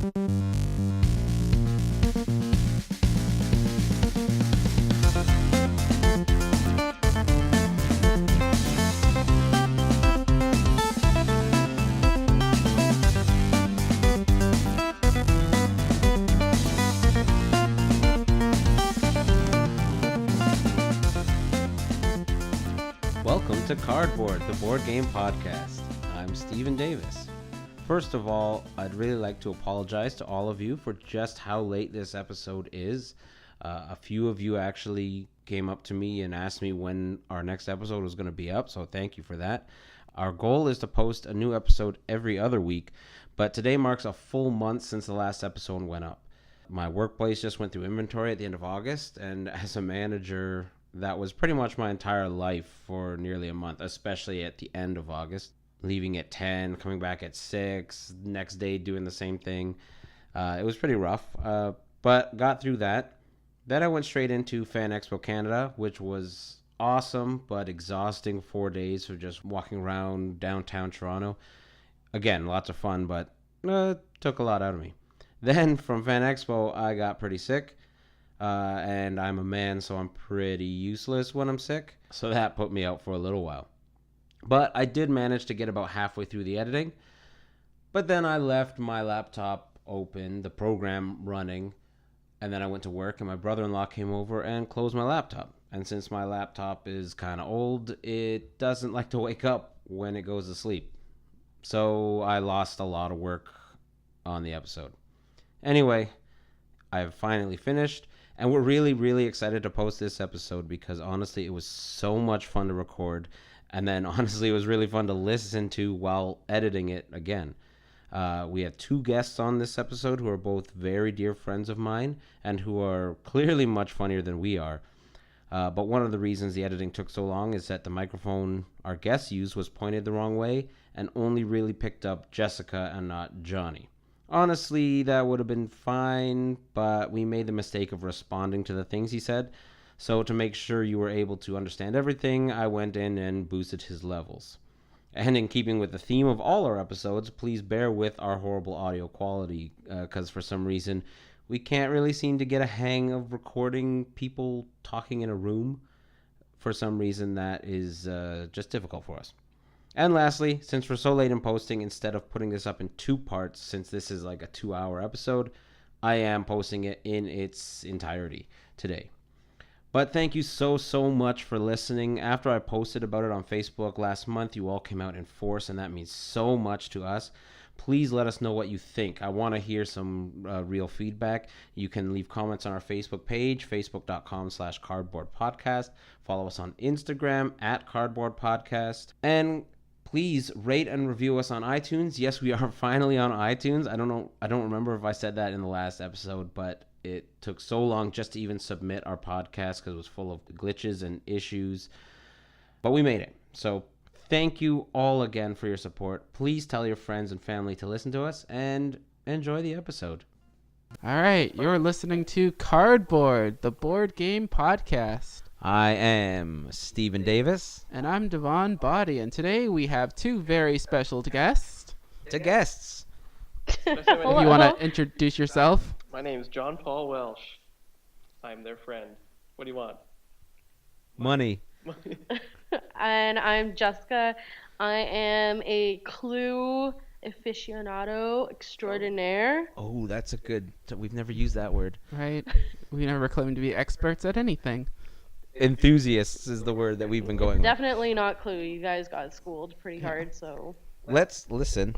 Welcome to Cardboard, the board game podcast. I'm Stephen Davis. First of all, I'd really like to apologize to all of you for just how late this episode is. A few of you actually came up to me and asked me when our next episode was going to be up, so thank you for that. Our goal is to post a new episode every other week, but today marks a full month since the last episode went up. My workplace just went through inventory at the end of August, and as a manager, that was pretty much my entire life for nearly a month, especially at the end of August. Leaving at 10, coming back at 6, next day doing the same thing. It was pretty rough, but got through that. Then I went straight into Fan Expo Canada, which was awesome but exhausting 4 days of just walking around downtown Toronto. Again, lots of fun, but took a lot out of me. Then from Fan Expo, I got pretty sick. And I'm a man, so I'm pretty useless when I'm sick. So that put me out for a little while. But I did manage to get about halfway through the editing. But then I left my laptop open, the program running, and then I went to work, and my brother-in-law came over and closed my laptop. And since my laptop is kind of old, it doesn't like to wake up when it goes to sleep. So I lost a lot of work on the episode. Anyway, I've finally finished. And we're really, really excited to post this episode because honestly, it was so much fun to record. And then honestly, it was really fun to listen to while editing it again. We had two guests on this episode who are both very dear friends of mine and who are clearly much funnier than we are. But one of the reasons the editing took so long is that the microphone our guests used was pointed the wrong way and only really picked up Jessica and not Johnny. Honestly, that would have been fine, but we made the mistake of responding to the things he said. So to make sure you were able to understand everything, I went in and boosted his levels. And in keeping with the theme of all our episodes, please bear with our horrible audio quality, because for some reason, we can't really seem to get a hang of recording people talking in a room. For some reason, that is just difficult for us. And lastly, since we're so late in posting, instead of putting this up in two parts, since this is like a 2-hour episode, I am posting it in its entirety today. But thank you so much for listening. After I posted about it on Facebook last month, you all came out in force, and that means so much to us. Please let us know what you think. I want to hear some real feedback. You can leave comments on our Facebook page, facebook.com/cardboardpodcast. Follow us on Instagram @cardboardpodcast. And please rate and review us on iTunes. Yes, we are finally on iTunes. I don't remember if I said that in the last episode, but it took so long just to even submit our podcast because it was full of glitches and issues. But we made it. So thank you all again for your support. Please tell your friends and family to listen to us and enjoy the episode. All right, you're listening to Cardboard, the board game podcast. I am Stephen Davis. And I'm Devon Body, and today we have two very special guests. If you want to introduce yourself. My name's John Paul Welsh. I'm their friend. What do you want? Money. And I'm Jessica. I am a Clue aficionado extraordinaire. Oh, that's a good... We've never used that word. Right? We never claimed to be experts at anything. Enthusiasts is the word that we've been going with. Definitely not Clue. You guys got schooled pretty hard, so... Let's listen.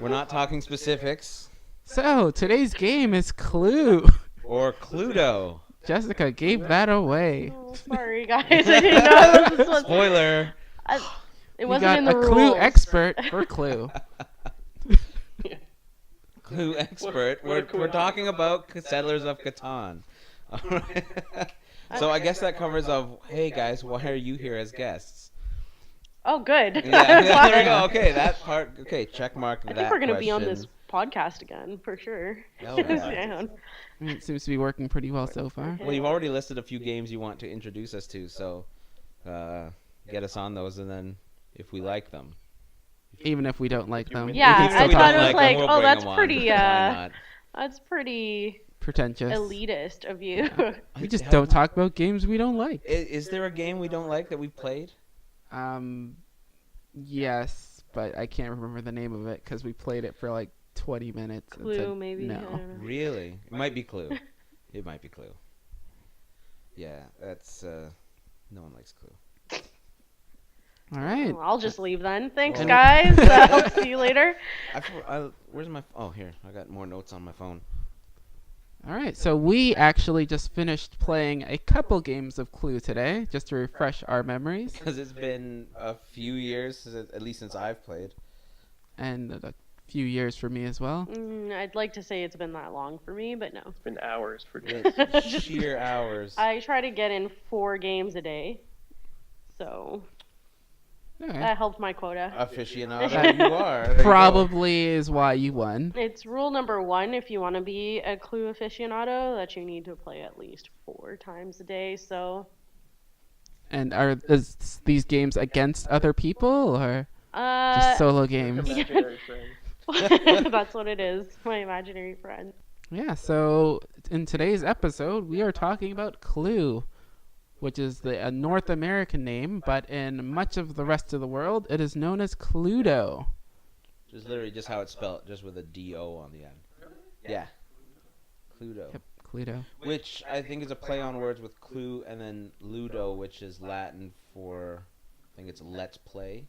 We're not talking specifics. So, today's game is Clue. Or Cluedo. Jessica gave that away. Oh, sorry, guys. I didn't know this was... Spoiler. It wasn't in the rules. We got a Clue expert for Clue. Clue expert. We're talking about Settlers of Catan. All right. So I guess that covers of, hey guys, why are you here as guests? Oh, good. Yeah, there we go. Okay, that part. Okay, check mark that. I think we're going to be on this podcast again, for sure. Oh, yeah. Yeah. It seems to be working pretty well so far. Well, you've already listed a few games you want to introduce us to, so get us on those, and then if we like them, even if we don't like them. Yeah, we can I still thought talk it was about like, them. oh, that's pretty, Why that's pretty Pretentious. elitist of you. We just don't talk about games we don't like. Is there a game we don't like that we played? Yes, but I can't remember the name of it because we played it for like 20 minutes. and Clue, said maybe. I No. don't know. Really? It might be Clue. It might be Clue. Yeah, that's no one likes Clue. All right. Well, I'll just leave then. Thanks, Well- guys. I'll see you later. Where's my? Oh, here. I got more notes on my phone. All right. So we actually just finished playing a couple games of Clue today, just to refresh our memories, Because it's been a few years, at least since I've played. and a few years for me as well. I'd like to say it's been that long for me, but no. It's been hours for me. It's sheer hours. I try to get in 4 games a day, so All right. that helped my quota. Aficionado, you are. There you go. Probably is why you won. It's rule number 1 if you want to be a Clue aficionado that you need to play at least 4 times a day. So, And is these games against other people or just solo games? Imaginary friends. that's what it is. My imaginary friend. Yeah, so in today's episode, we are talking about Clue, which is a North American name, but in much of the rest of the world, it is known as Cluedo. Just literally just how it's spelled, just with a D-O on the end. Yeah. Cluedo. Yep, Cluedo. Which I think is a play on words with clue and then ludo, which is Latin for, I think it's let's play.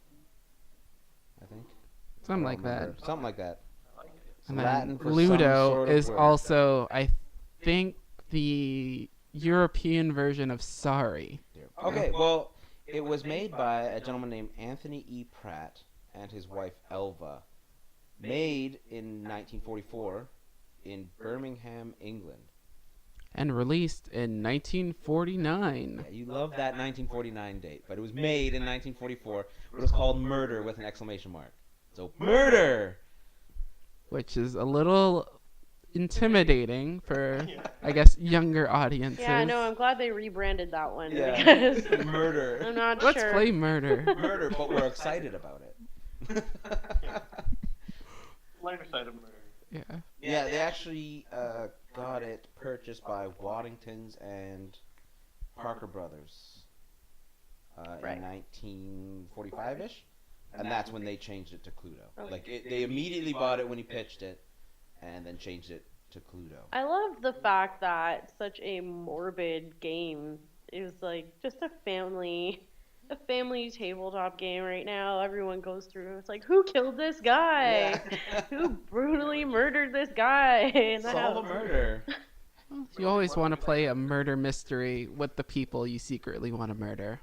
I think. Something I like don't that. remember. Something like that. And Latin then for some Ludo sort of is word. also, I think, the European version of Sorry. Okay, well, it was made by a gentleman named Anthony E. Pratt and his wife Elva. Made in 1944 in Birmingham, England. And released in 1949. Yeah, you love that 1949 date, but it was made in 1944. It was called Murder with an exclamation mark. So, murder! Which is a little intimidating for, I guess, younger audiences. Yeah, no, I'm glad they rebranded that one. Yeah, Because murder. I'm not Let's sure. play Murder. Murder, but we're excited about it. Lighter side of murder. Yeah. Yeah, they actually got it purchased by Waddingtons and Parker Brothers Right. in 1945-ish, and that's when they changed it to Cluedo. Okay. Like they immediately bought it when he pitched it, and then changed it to Cluedo. I love the fact that such a morbid game is like just a family tabletop game right now. Everyone goes through. It's like, who killed this guy? Who brutally murdered this guy? In the Solve a house? murder. You always want to play a murder mystery with the people you secretly want to murder.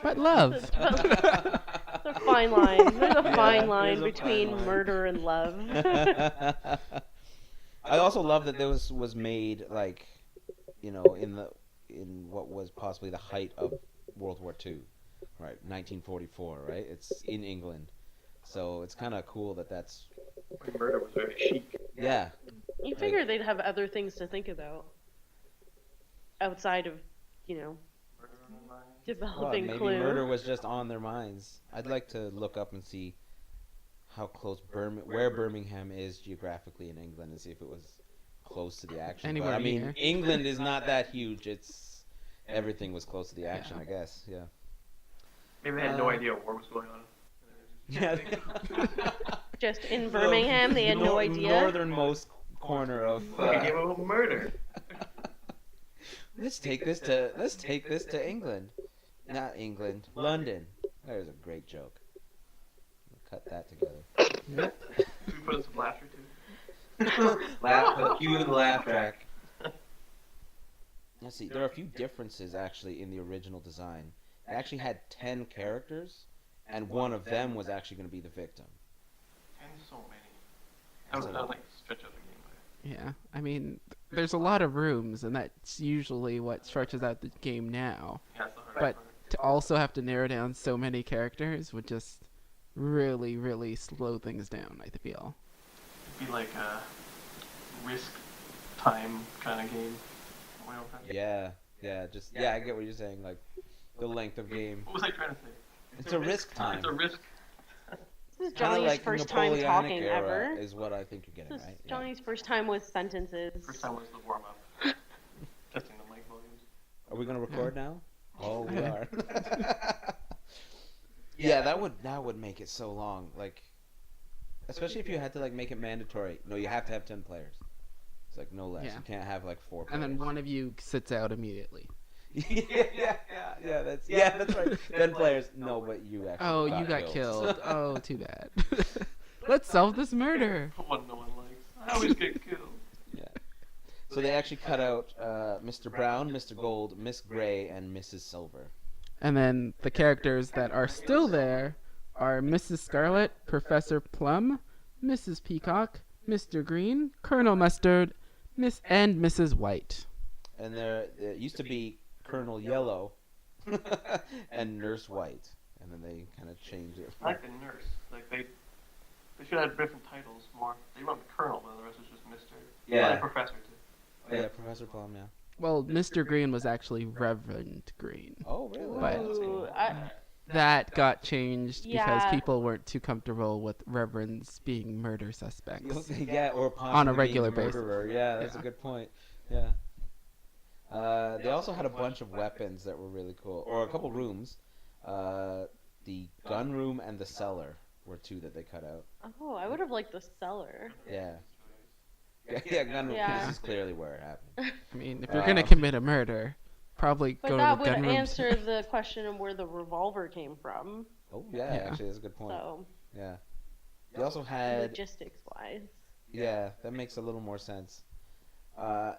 But love. It's a fine line. There's a fine line there's a between fine line. murder and love. I also love that this was made like, in what was possibly the height of World War II, right? 1944, right? It's in England, so it's kind of cool that that's. Murder was very chic. Yeah. You figure they'd have other things to think about outside of, Well, developing maybe Clue. murder was just on their minds. I'd like to look up and see how close where Birmingham is geographically in England, and see if it was close to the action. Anywhere But, I mean, near. England is not that huge. It's everything was close to the action, Yeah. I guess. Yeah. Maybe they had no idea war was going on. Yeah. Just in Birmingham, they had no idea. Northernmost corner of. They gave him a murder. Let's take this to England. Not England, London. There's a great joke. Cut that together. We put in some laughter too. Cue the laugh track. Let's see. There are a few differences actually in the original design. It actually had 10 characters, and one of them was actually going to be the victim. And so many. I was like stretch out the game. Yeah, I mean, there's a lot of rooms, and that's usually what stretches out the game now. Yeah, it's the hard But part. to also have to narrow down so many characters would just really, really slow things down, I feel. It'd be like a risk time kind of game. Yeah, I get what you're saying. Like the length of game. What was I trying to say? It's a risk time. It's a risk. This is Kind of Johnny's like first time Napoleonic talking era ever. is what I think you're getting, This is right? Yeah. Johnny's first time with sentences. First time was the warm up. Testing the mic volumes. Are we gonna record now? Oh, we Yeah. are. Yeah, that would make it so long. Like, especially if you had to like make it mandatory. No, you have to have 10 players. It's like no less. Yeah. You can't have like 4 And players. then one of you sits out immediately. That's right. 10 players. No, but you actually. Oh, you got killed. Oh, too bad. Let's solve this murder. One no one likes. I always get killed. Yeah. So they actually cut out Mr. Brown, Mr. Gold, Miss Gray, and Mrs. Silver. And then the characters that are still there are Mrs. Scarlet, Professor Plum, Mrs. Peacock, Mr. Green, Colonel Mustard, and Mrs. White. And there used to be Colonel Yellow and Nurse White, and then they kind of changed it. I like the nurse. Like they should have different titles more. They went with Colonel, but the rest was just Mister. Yeah. Like Professor too. Oh, yeah, Professor Plum, yeah. Well, Mr. Green was actually Reverend Green. Oh, really? But- Ooh, That got changed because Yeah. people weren't too comfortable with reverends being murder suspects. Yeah, or possibly On a being regular the basis. murderer. Yeah, that's a Yeah. good point. Yeah. They also had a bunch of weapons that were really cool, or a couple rooms. The gun room and the cellar were 2 that they cut out. oh, I would have liked the cellar. Yeah. Yeah, gun room. Yeah. This is clearly where it happened. I mean, if you're gonna commit a murder, probably But go that to the would gun room. answer the question of where the revolver came from. Oh, yeah, Yeah. actually, that's a good point. So, Yeah. They also had. logistics wise. Yeah, that makes a little more sense. I'd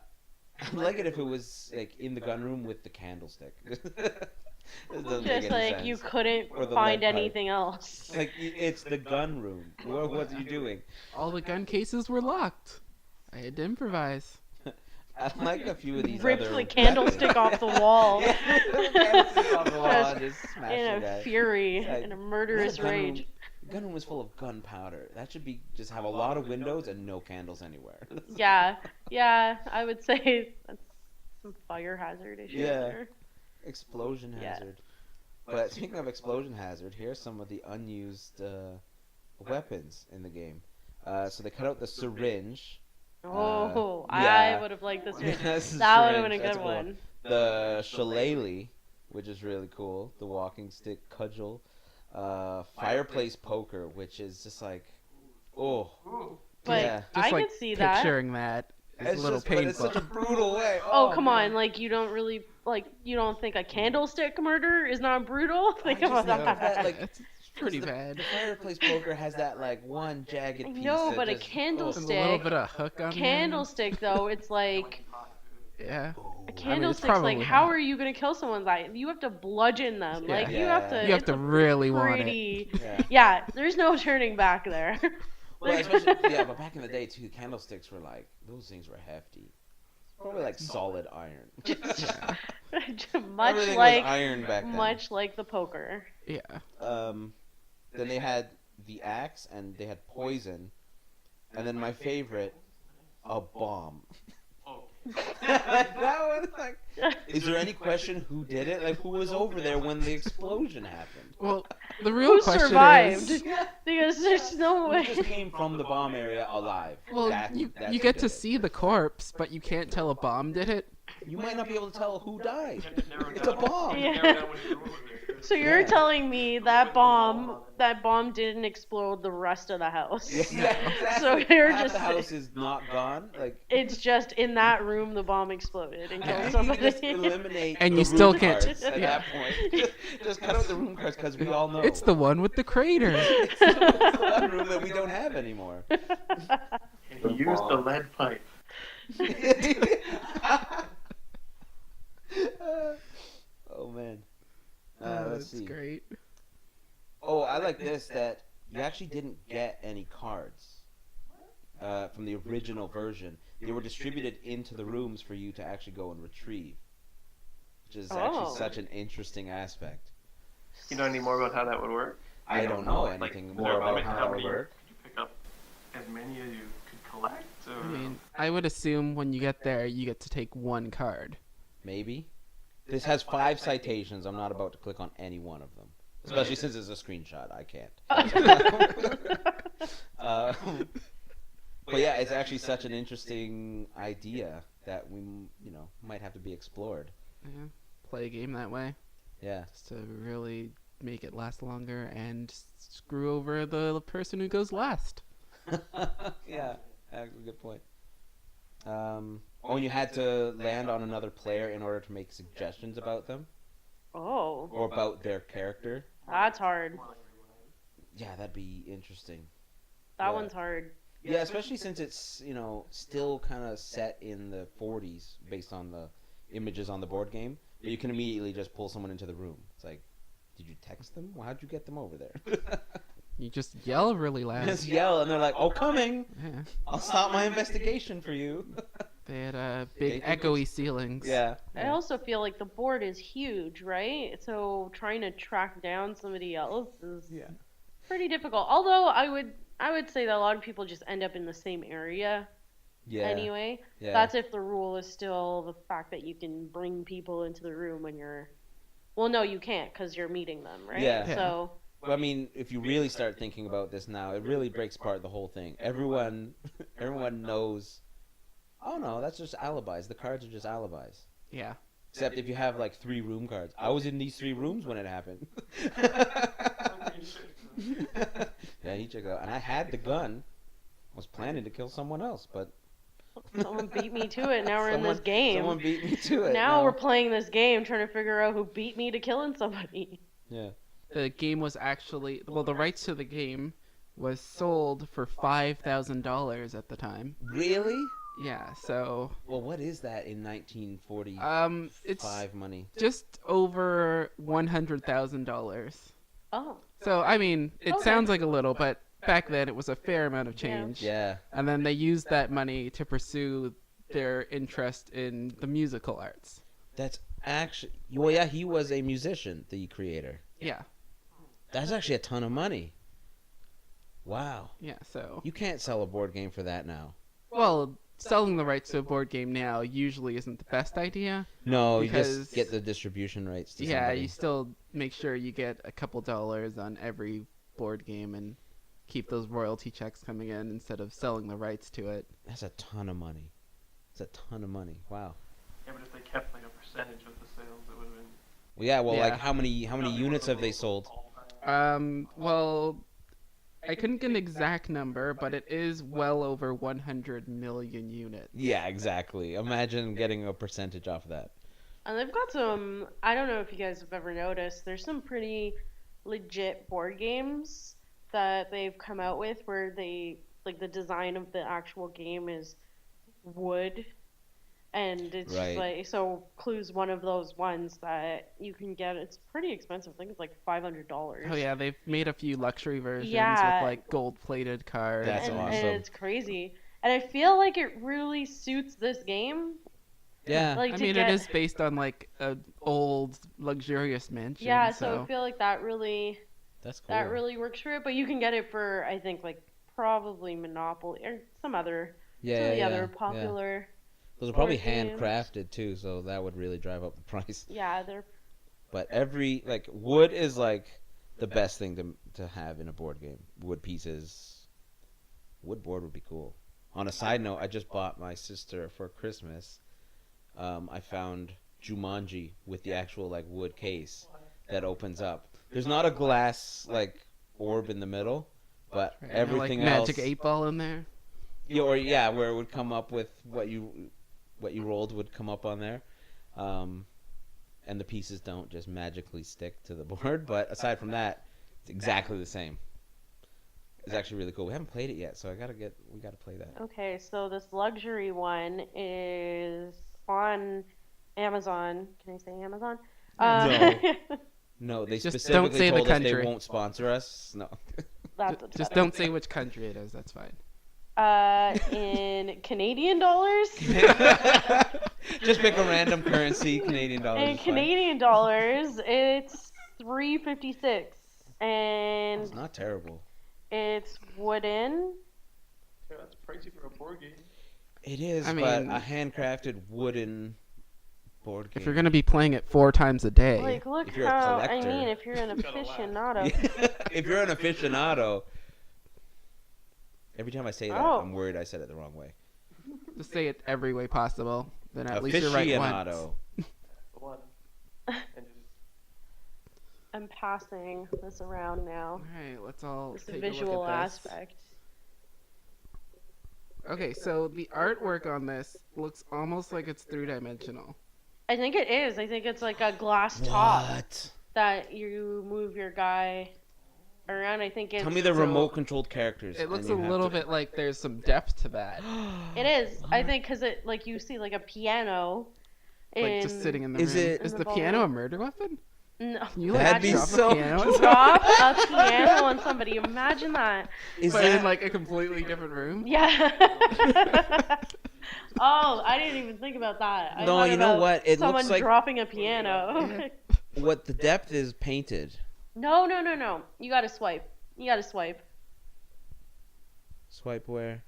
like it if it was like in the gun room with the candlestick. This doesn't make Just any like you sense. couldn't Or the find lead pipe. anything else. Like it's the gun room. What are you doing? All the gun cases were locked. I had to improvise. I like a few of these Ripped other the candlestick off the wall. Yeah, the candlestick off the wall and just smash In the a guy. fury, Like, in a murderous gun room- rage. The gun room is full of gunpowder. That should be just have a lot of windows and no candles anywhere. Yeah, I would say that's some fire hazard issues Yeah. there. Explosion Yeah. hazard. But speaking of explosion hazard, here's some of the unused weapons in the game. So they cut out the syringe. Oh, yeah. I would have liked this. Yes, That would have syringe, been a that's good cool. one. The shillelagh, which is really cool. The walking stick cudgel. Fireplace poker, which is just like, oh. Ooh. But yeah. Just I like could see that. picturing that is a little But it's painful. such a brutal way. Oh, come man. on, like you don't really you don't think a candlestick murder is not brutal? Think just about think of that, that. like, It's pretty the, bad. The fireplace poker has that like one jagged I piece. know, that but a just, candlestick- There's a little bit of hook on Candlestick though, it's like there. Yeah. a candlestick's probably like how hot. are you gonna kill someone's eye? You have to bludgeon them. Yeah. Like you have to. Yeah. You have it's to a really want it. pretty. Yeah. Yeah, there's no turning back there. Well, especially, yeah, but back in the day too, candlesticks were like those things were hefty. Probably like solid iron. much Everything like was iron back then. much like the poker. Yeah. Then they had the axe and they had poison, and then my favorite, a bomb. Oh. that was like. Is there any question who did it? Like who was over there when the explosion happened? Well, the real Who question survived? is, Because there's no Who way. just came from the bomb area alive? well, That's you who get did to it. see the corpse, but you can't tell a bomb did it. You might not be able to tell who died. You have to narrow It's a down- bomb. you have to narrow down which room it is. So you're Yeah. telling me that bomb didn't explode the rest of the house? Yeah, So exactly. you're Half just the house is not gone. Like it's just in that room the bomb exploded and killed you somebody. just eliminate And the you still room can't- cards at yeah. that point. Just cut out the room cards because we all know It's the one with the crater. it's the one room that we don't have anymore. And he used the lead pipe. Oh man. Oh, Let's that's see. great. Oh, I like this that you actually didn't get any cards from the original version. They were distributed into the rooms for you to actually go and retrieve, which is Oh. actually such an interesting aspect. You know any more about how that would work? I don't know Like, anything is more there a about limit how to that would many work. Could you pick up as many as you could collect? Or... I mean, I would assume when you get there, you get to take one card. Maybe. This has 5 citations. I'm not about to click on any one of them. Especially since it's a screenshot, I can't. But yeah, it's actually such an interesting idea that we, might have to be explored. Yeah, play a game that way Yeah. just to really make it last longer and screw over the person who goes last. Yeah, that's a good point. And you had to land on another player in order to make suggestions about them Oh, or about their character. that's hard. Yeah, that'd be interesting. That Yeah. one's hard. Yeah, especially since it's, still kind of set in the 40s based on the images on the board game. But you can immediately just pull someone into the room. It's like, did you text them? Well, how'd you get them over there? You just yell really loud. Just yell, and they're like, "Oh, coming! Yeah, I'll stop my investigation for you." they had big Gatekeepers? echoey ceilings. Yeah. I also feel like the board is huge, right? So trying to track down somebody else is Yeah. pretty difficult. Although I would say that a lot of people just end up in the same area Yeah. anyway. Yeah. That's if the rule is still the fact that you can bring people into the room when you're. Well, no, you can't because you're meeting them, right? Yeah. Yeah. So But I mean, if you really start thinking about this now, it really breaks apart the whole thing. Everyone knows. Oh no, that's just alibis. The cards are just alibis. Yeah. Except if you have like 3 room cards. I was in these 3 rooms when it happened. Yeah, he checked it out, and I had the gun. I was planning to kill someone else, but someone beat me to it. Now we're in this game. Someone beat me to it. Now we're playing this game, trying to figure out who beat me to killing somebody. Yeah. The game was actually the rights to the game was sold for $5,000 at the time. Really? Yeah, so Well, what is that in 1945 it's money? just over $100,000. Oh, So I mean, it Okay. sounds like a little, but back then it was a fair amount of change. Yeah. And then they used that money to pursue their interest in the musical arts. That's actually. Well, yeah, he was a musician, the creator. Yeah, That's actually a ton of money. Wow. yeah. So You can't sell a board game for that now. well, selling the rights to a board game now usually isn't the best idea. No, you Because- just get the distribution rights to Yeah, somebody. you still make sure you get a couple dollars on every board game and keep those royalty checks coming in instead of selling the rights to it. That's a ton of money. It's a ton of money. Wow. Yeah, but if they kept like a percentage of the sales, it would have been. Well, yeah. Well, Yeah. like how many units have they sold? Well, I couldn't get an exact number, but it is well over 100 million units. Yeah, exactly. Imagine getting a percentage off of that. and they've got some. I don't know if you guys have ever noticed. There's some pretty legit board games that they've come out with where they like the design of the actual game is wood, and it's Right. just like so. Clue's one of those ones that you can get. It's pretty expensive. I think it's like $500. Oh yeah, they've made a few luxury versions Yeah. with like gold-plated cards. That's and, awesome. and it's crazy. And I feel like it really suits this game. Yeah. Like I to mean, get, it is based on like an old luxurious mansion. Yeah, so so I feel like that really That's cool. that really works for it. But you can get it for I think like probably Monopoly or some of the other popular. Those are probably board games. handcrafted too, so that would really drive up the price. Yeah, they're But wood is like the best thing to have in a board game. Wood pieces. Wood board would be cool. On a side note, I just bought my sister for Christmas. I found Jumanji with the actual like wood case that opens up. There's not a glass like orb in the middle, but Right, everything like else. Magic 8-Ball in there. Yeah, where it would come up with what you rolled would come up on there, and the pieces don't just magically stick to the board. But aside from that, it's exactly the same. It's actually really cool. We haven't played it yet, so we gotta play that. okay. So this luxury one is on Amazon. Can I say Amazon? No, they Just specifically don't say the told us they country. won't sponsor us. No. That's Just don't say which country it is. That's fine. in Canadian dollars. Just pick a random currency, Canadian dollars. In is fine. Canadian dollars, it's $3.56, and It's not terrible. it's wooden. Yeah, that's pricey for a board game. It is, I but mean- a handcrafted wooden board game. If you're gonna be playing it 4 times a day, Like, look If you're a how. I collector. mean, if you're an Gotta laugh. aficionado. If you're an aficionado. Every time I say that, Oh. I'm worried I said it the wrong way. just say it every way possible. Then at least you're right once. Aficionado. The one. And just I'm passing this around now. All right, let's all It's a take visual a look at this. aspect. Okay, so the artwork on this looks almost like it's 3-dimensional. I think it is. I think it's like a glass top What? that you move your guy around. I think it's. Tell me the remote controlled characters. It looks and a you have little to- bit like there's some depth to that. It is. I think because it like you see like a piano. Like just sitting in the Is room. it- Is in the the piano a ballroom. murder weapon? No. Can you like That'd be drop so a piano? Drop a piano on somebody. Imagine that. Is But that in like a completely different room? Yeah. Oh, I didn't even think about that. I No, thought you know about what? It someone looks like- dropping a piano. what the depth is painted? No. You gotta swipe. Swipe where?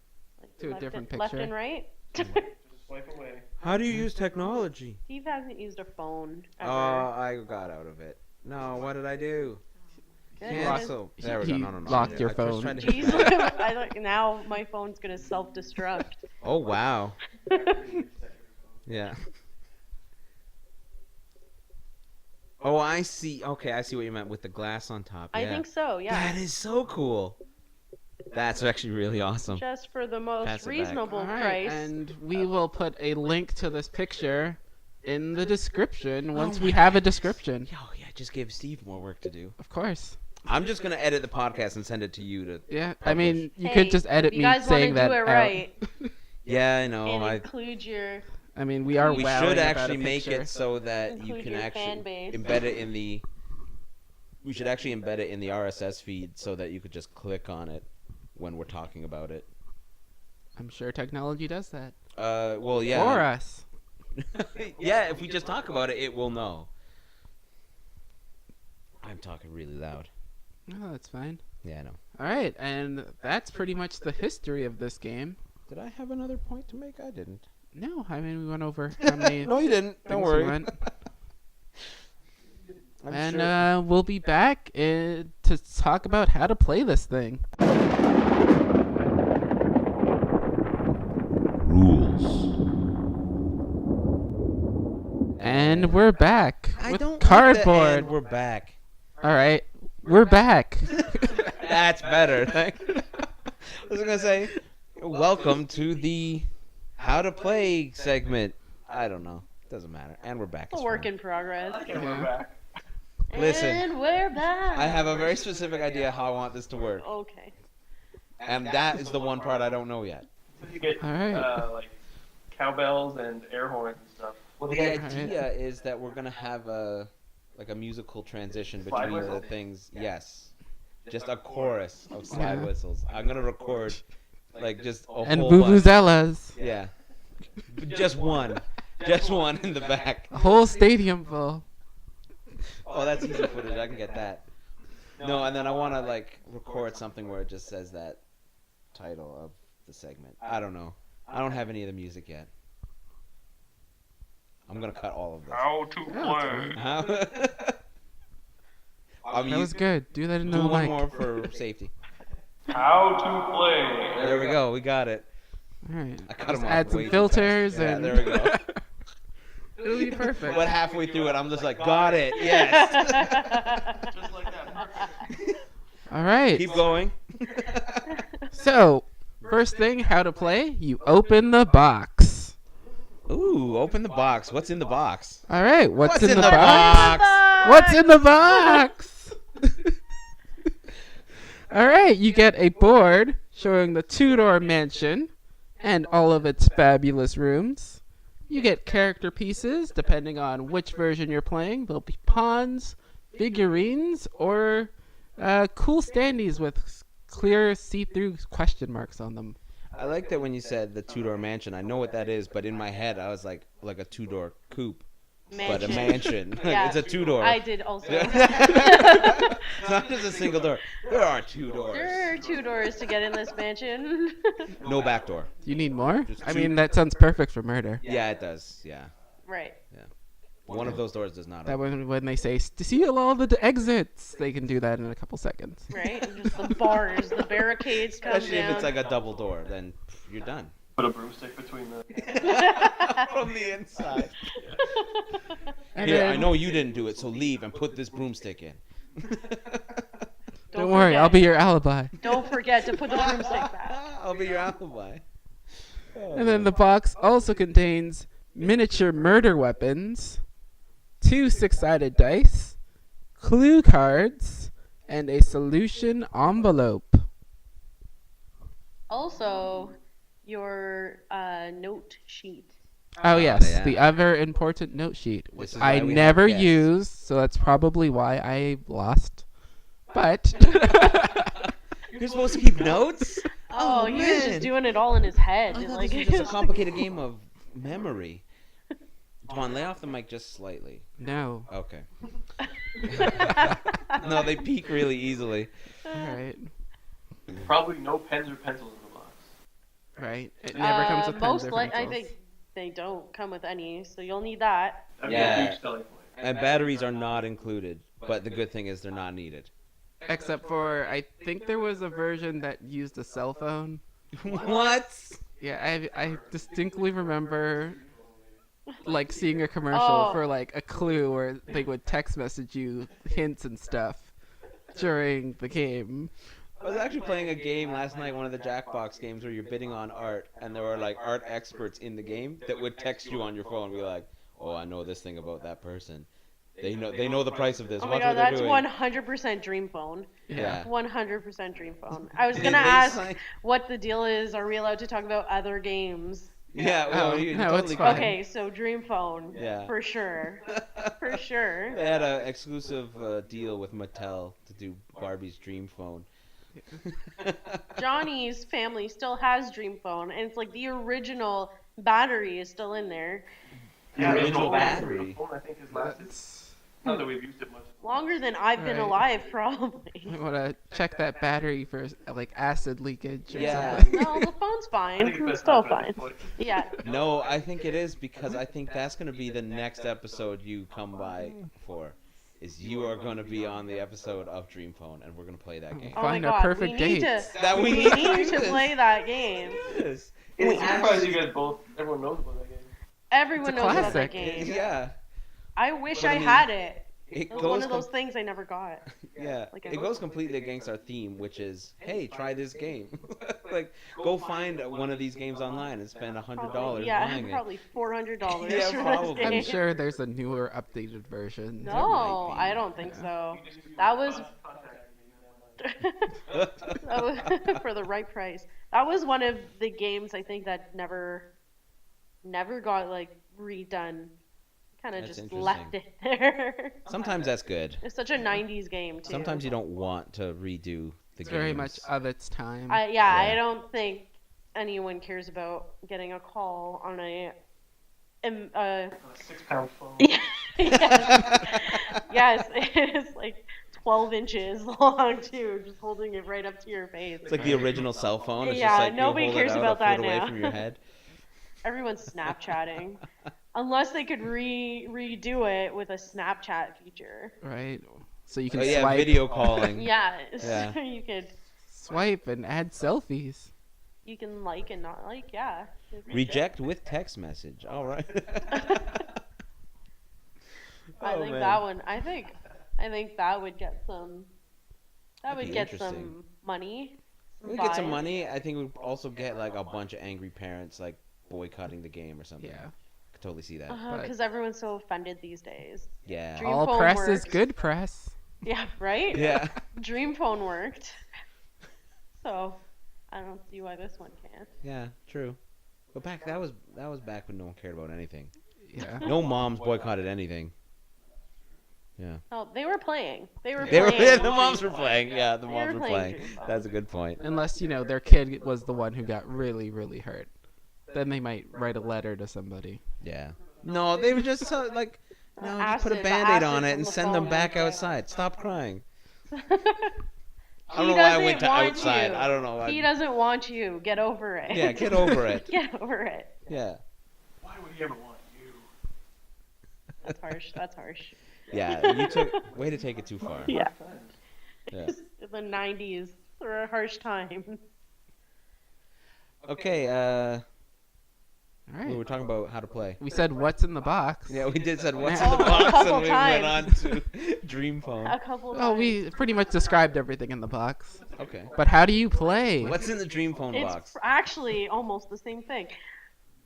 To a Left different and, Left picture. and right. just swipe away. How do you use technology? Steve hasn't used a phone ever. I got out of it. No, what did I do? Goodness. Russell. There we go. He No. locked your I was phone. trying to hit Jeez, that. I like now my phone's gonna self-destruct. Oh wow. Yeah. Oh, I see. Okay, I see what you meant with the glass on top. I Yeah. think so. Yeah. That is so cool. That's actually really awesome. Just for the most Pass it back. reasonable All right, price. and we will put a link to this picture in the description once we my have a description. Oh yeah, just give Steve more work to do. Of course. I'm just gonna edit the podcast and send it to you to. Yeah, I mean, you Hey, could just edit you me guys saying wanna that do it out. right Yeah, I know. and I include your. I mean, we are we wowing should about actually a make picture. it so that you Include can your actually fan base. embed it in the. We should actually embed it in the RSS feed so that you could just click on it when we're talking about it. I'm sure technology does that. Well, yeah. For us. Yeah, if we just talk about it, it will know. I'm talking really loud. Oh, that's fine. Yeah, I know. All right, and that's pretty much the history of this game. Did I have another point to make? I didn't. No, I mean, we went over how many No, you didn't. Don't things we worry. went. I'm And sure. we'll be back to talk about how to play this thing. And we're back I with don't like the cardboard. and we're back. All right, we're back. That's better. I was gonna say, welcome to the how to play segment. I don't know. Doesn't matter. And we're back. A It's work fine. in progress. And we're back. Listen. And we're back. I have a very specific idea how I want this to work, Okay. and that is the one part I don't know yet. So you get All right. like cowbells and air horns and stuff. Well, the Okay. idea is that we're gonna have a musical transition Slide between the whistle? things. Yes, just a chorus of slide Yeah. whistles. I'm gonna record like just a And whole bunch. vuvuzelas. Yeah, just one in the back. A whole stadium full. Oh, that's easy footage. I can get that. No, and then I want to like record something where it just says that title of the segment. I don't know. I don't have any of the music yet. I'm gonna cut all of this. How to Yeah, that's play. That was good. Do that into Do the one mic. more for safety. How to play. There we go. We got it. All right. I cut Just 'em off add way some too filters fast. Yeah, and there we go. it'll be perfect. But halfway through it, I'm just like, got it. Yes. Just like that. All right. Keep going. So, first thing, how to play? You open the box. Ooh, open the box. What's in the box? All right. What's in the the box? box? What's in the box? All right. You get a board showing the Tudor mansion and all of its fabulous rooms. You get character pieces depending on which version you're playing. There'll be pawns, figurines, or cool standees with clear see-through question marks on them. I like that when you said the two-door mansion. I know what that is, but in my head, I was like a two-door coupe, but a mansion. Like, Yeah. it's a two-door. I did also. It's not just a single door. There are two doors. There are 2 doors to get in this mansion. No back door. Do you need more? Just I two- mean, that sounds perfect for murder. Yeah, it does. Yeah. Right. One of those doors does not That open. when they say seal all the exits, they can do that in a couple seconds. Right? And just the bars, the barricades come Especially down. if it's like a double door, then you're done. Put a broomstick between the. From the inside. And Here, then- I know you didn't do it, so leave and put this broomstick in. Don't worry, I'll be your alibi. Don't forget to put the broomstick back. I'll be your alibi. And then the box also contains miniature murder weapons, 2 6-sided dice, clue cards, and a solution envelope. Also, your note sheet. Oh yes, yeah. the other important note sheet, which This is I why we have never guests. used, so that's probably why I lost. But You're supposed to keep notes? Oh, he was just man. doing it all in his head. I thought Like, this was just a complicated game of memory. Come on, lay off the mic just slightly. no. Okay. No, they peak really easily. All right. Probably no pens or pencils in the box. Right. It never comes with pens most or I pencils. think they don't come with any, so you'll need that. That'd be Yeah. a huge selling point. And batteries are not included, but the good thing is they're not needed. Except for, I think there was a version that used a cell phone. What? Yeah, I distinctly remember like seeing a commercial Oh. for like a clue where they would text message you hints and stuff during the game. I was actually playing a game last night, one of the Jackbox games where you're bidding on art, and there were like art experts in the game that would text you on your phone, and be like, "Oh, I know this thing about that person. They know the price of this. Oh Watch my god, what they're that's doing." 100% Dream Phone. Yeah. 100% Dream Phone. I was They- gonna they ask sign- what the deal is. Are we allowed to talk about other games? Yeah. Oh, you no, totally it's can. fine. Okay, so Dream Phone. Yeah. For sure. For sure. They had an exclusive deal with Mattel to do Barbie's Dream Phone. Johnny's family still has Dream Phone, and it's like the original battery is still in there. The original phone- battery. the phone, I think, has lasted. That's... Not that we've used it much. Longer than I've been Right. alive, probably. I want to check that battery for like acid leakage or Yeah. something. No, the phone's I think fine. it's It's best still not to fine. put- Yeah. No, I think it is because I think that's going to be the next episode you come by for. Is you are going to be on the episode of Dream Phone, and we're going to play that game. Oh my Find a god, perfect we need date. to. That we we need to need do to this. play that game. Yes. It's surprising you guys both. Everyone knows about that game. Everyone It's a knows about that classic. game. Yeah. I wish But I I mean, had it. It It was goes one of those things I never got. Yeah, Like, I it hope- goes completely against our theme, which is, hey, try this game. Like, go find one of these games online and spend $100 Yeah, buying it. probably $400 Yeah, for probably. this game. I'm sure there's a newer, updated version. No, might be. I don't think Yeah. so. That was Contact me. for the right price. That was one of the games I think that never got like redone. Kind of That's just left it there. Sometimes that's good. It's such a '90s game too. Sometimes you don't want to redo the It's game. very much of its time. I Yeah. don't think anyone cares about getting a call on a. On a 6-pound phone. Yes, it's like 12 inches long too, just holding it right up to your face. It's like the original cell phone. It's Yeah, just like you nobody hold it cares out about a that foot away now. from your head. Everyone's Snapchatting, unless they could redo it with a Snapchat feature. Right? So you can Oh yeah, swipe, video calling. Yeah, Yeah. so you could swipe and add selfies. you can like and not like. Yeah. Reject with text message. All right. I Oh, think man. that one. I think that would get some. That That'd would be get interesting. some money. We get some buys. money. I think we'd also get like a bunch of angry parents like boycotting the game or something. Yeah. Could totally see that. But- Because everyone's so offended these days. Yeah. Dream All phone press is works. good press. Yeah, right? Yeah. Dream phone worked. So, I don't see why this one can't. Yeah. True. But that was back when no one cared about anything. Yeah. No moms boycotted anything. Yeah. Oh, they were playing. They were They were. playing. Yeah, the moms were playing. Yeah, the They moms were were playing playing. Dream Phone. That's a good point. Unless, their kid was the one who got really, really hurt. Then they might write a letter to somebody. Yeah. No, they were just like, no, just put a Acid, the Band-Aid acid on it from and the send them phone. back outside. Stop crying. I He don't know why I doesn't went to want outside. you. I don't know. He doesn't want you. Get over it. Yeah, get over it. Get over it. Yeah. Why would he ever want That's harsh. That's harsh. Yeah, you took way to take it too far. Yeah. Yeah. The 90s were a harsh time. Okay, All we right. were talking about how to play. We said what's in the box. Yeah, we did said what's Oh, in the a box, couple and we went on times. to Dream Phone. A couple Well, times. we pretty much described everything in the box. Okay. But how do you play? What's in the Dream Phone It's box? actually almost the same thing.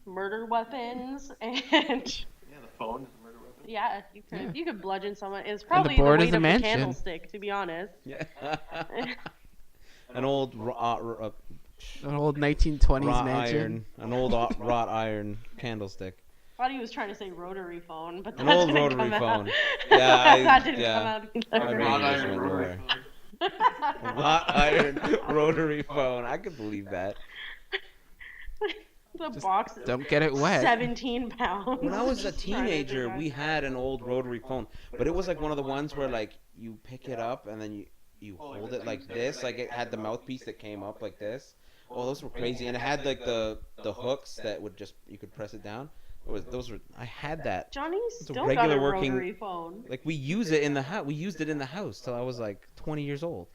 Murder weapons and Yeah, the phone is a murder weapon. yeah, you could Yeah. you could bludgeon someone. It's probably board the is weight a of the mansion. candlestick, to be honest. Yeah. An old An old 1920s wrought mansion. iron, an old wrought iron candlestick. Thought he was trying to say rotary phone, but that An old didn't rotary come phone. out. Yeah, that didn't yeah. come out My either. brain Wrought just iron went rotary nowhere. phone. Wrought iron rotary phone. I could believe that. The Just box is Don't get it wet. 17 pounds. When I was a Just trying to teenager, figure out- we had an old rotary phone, but it was like one of the ones where like you pick it up and then you hold it like this, like it had the mouthpiece that came up like this. Oh, those were crazy, and it had like the hooks that would just you could press it down. I had that. Johnny a still got regular a working- rotary phone. Like we use it in the house. We used it in the house till I was like 20 years old.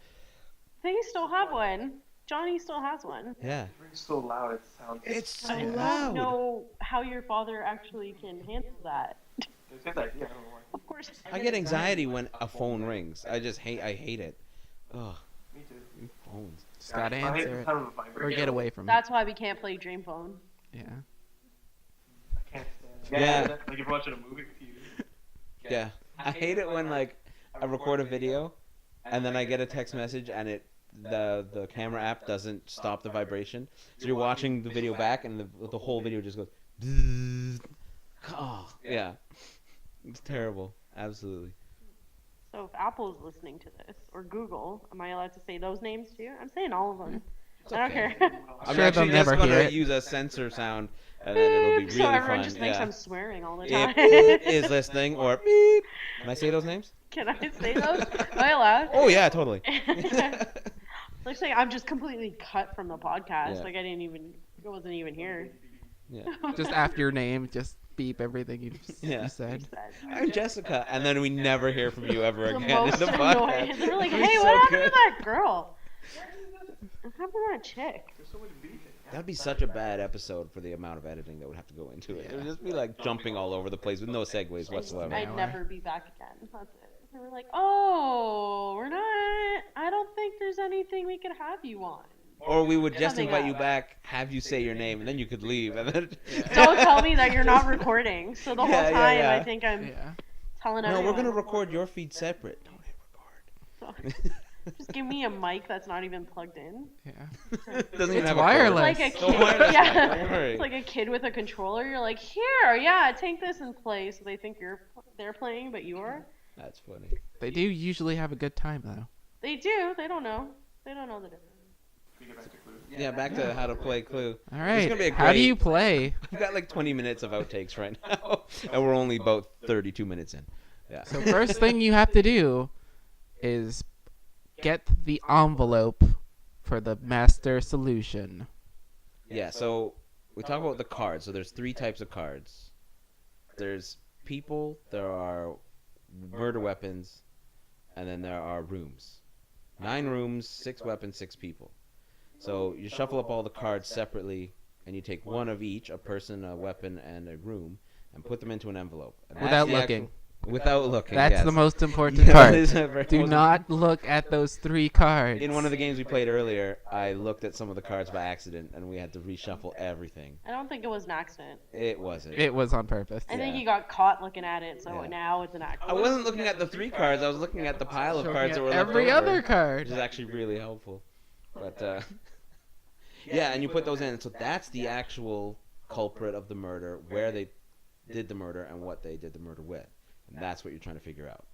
They still have one. Johnny still has one. Yeah. It's so loud, it sounds. It's so I don't loud. know how your father actually can handle that. It's a good idea. I don't know why. Of course. I get anxiety when a phone rings. I hate it. Ugh, Me too. phones. Just gotta I hate answer the it. sound of a Or vibrator. get away from it. That's why we can't play Dream Phone. Yeah. I can't stand it. Yeah. Like you're watching a movie with you. Yeah. I hate it when like I record a video and then I get a text message and the camera app doesn't stop the vibration. So you're watching the video back and the whole video just goes. Oh, yeah. It's terrible. Absolutely. So if Apple's listening to this, or Google, am I allowed to say those names too? I'm saying all of them. I don't okay. care. I'm Sure, actually they'll just never gonna hear it. use a censor sound and then it'll be really so everyone fun. just thinks Yeah. I'm swearing all the time. If it is listening or beep. Can I say those names? Can I say those? Am I allowed? Oh yeah, totally. Looks like I'm just completely cut from the podcast. Yeah. Like I wasn't even here. Yeah. Just after your name, just beep everything Yeah. you said. I'm Jessica, and then we never hear from you ever The again in most the annoying. podcast. They're like, It'd be hey, so what happened good. to that girl? What happened to that chick? There's so much beef. That'd be such a bad episode for the amount of editing that would have to go into it. It would just be like jumping all over the place with no segues whatsoever. An I'd hour. never be back again. That's it. They were like, oh, we're not. I don't think there's anything we could have you on. Or we would just Coming invite you up. back, have you say your name, and then you could leave. And then Don't tell me that you're not recording. So the whole Yeah, time, yeah. I think I'm Yeah. telling no, everyone. we're gonna record your feed separate. Don't hit record. Just give me a mic that's not even plugged in. Yeah. Doesn't even It's have a cord. wireless. Like a Don't kid. worry, Yeah. don't worry. It's like a kid with a controller. You're like, here, yeah, take this and play. So they think they're playing, but you are. That's funny. They do usually have a good time though. They do. They don't know. They don't know the difference. We get back to Clue. Yeah, back to how to play Clue. All It's right. gonna be a How do great- you play? We've got like 20 minutes of outtakes right now, and we're only about 32 minutes in. Yeah. So first thing you have to do is get the envelope for the master solution. Yeah, so we talk about the cards. So there's 3 types of cards. There's people, there are murder weapons, and then there are rooms. 9 rooms, 6 weapons, 6 people. So you shuffle up all the cards separately, and you take one of each, a person, a weapon, and a room, and put them into an envelope. And that's Without the looking. Without looking, That's yes. the most important Yeah, part. that is a very Do most- not look at those 3 cards. In one of the games we played earlier, I looked at some of the cards by accident, and we had to reshuffle everything. I don't think it was an accident. It wasn't. It was on purpose. I think Yeah. you got caught looking at it, so Yeah. now it's an I accident. wasn't looking at the 3 cards. I was looking at the pile of cards that were left Every over, other card. which is actually really helpful. But yeah, and you put those in. So that's the actual culprit of the murder, where they did the murder, and what they did the murder with. And that's what you're trying to figure out.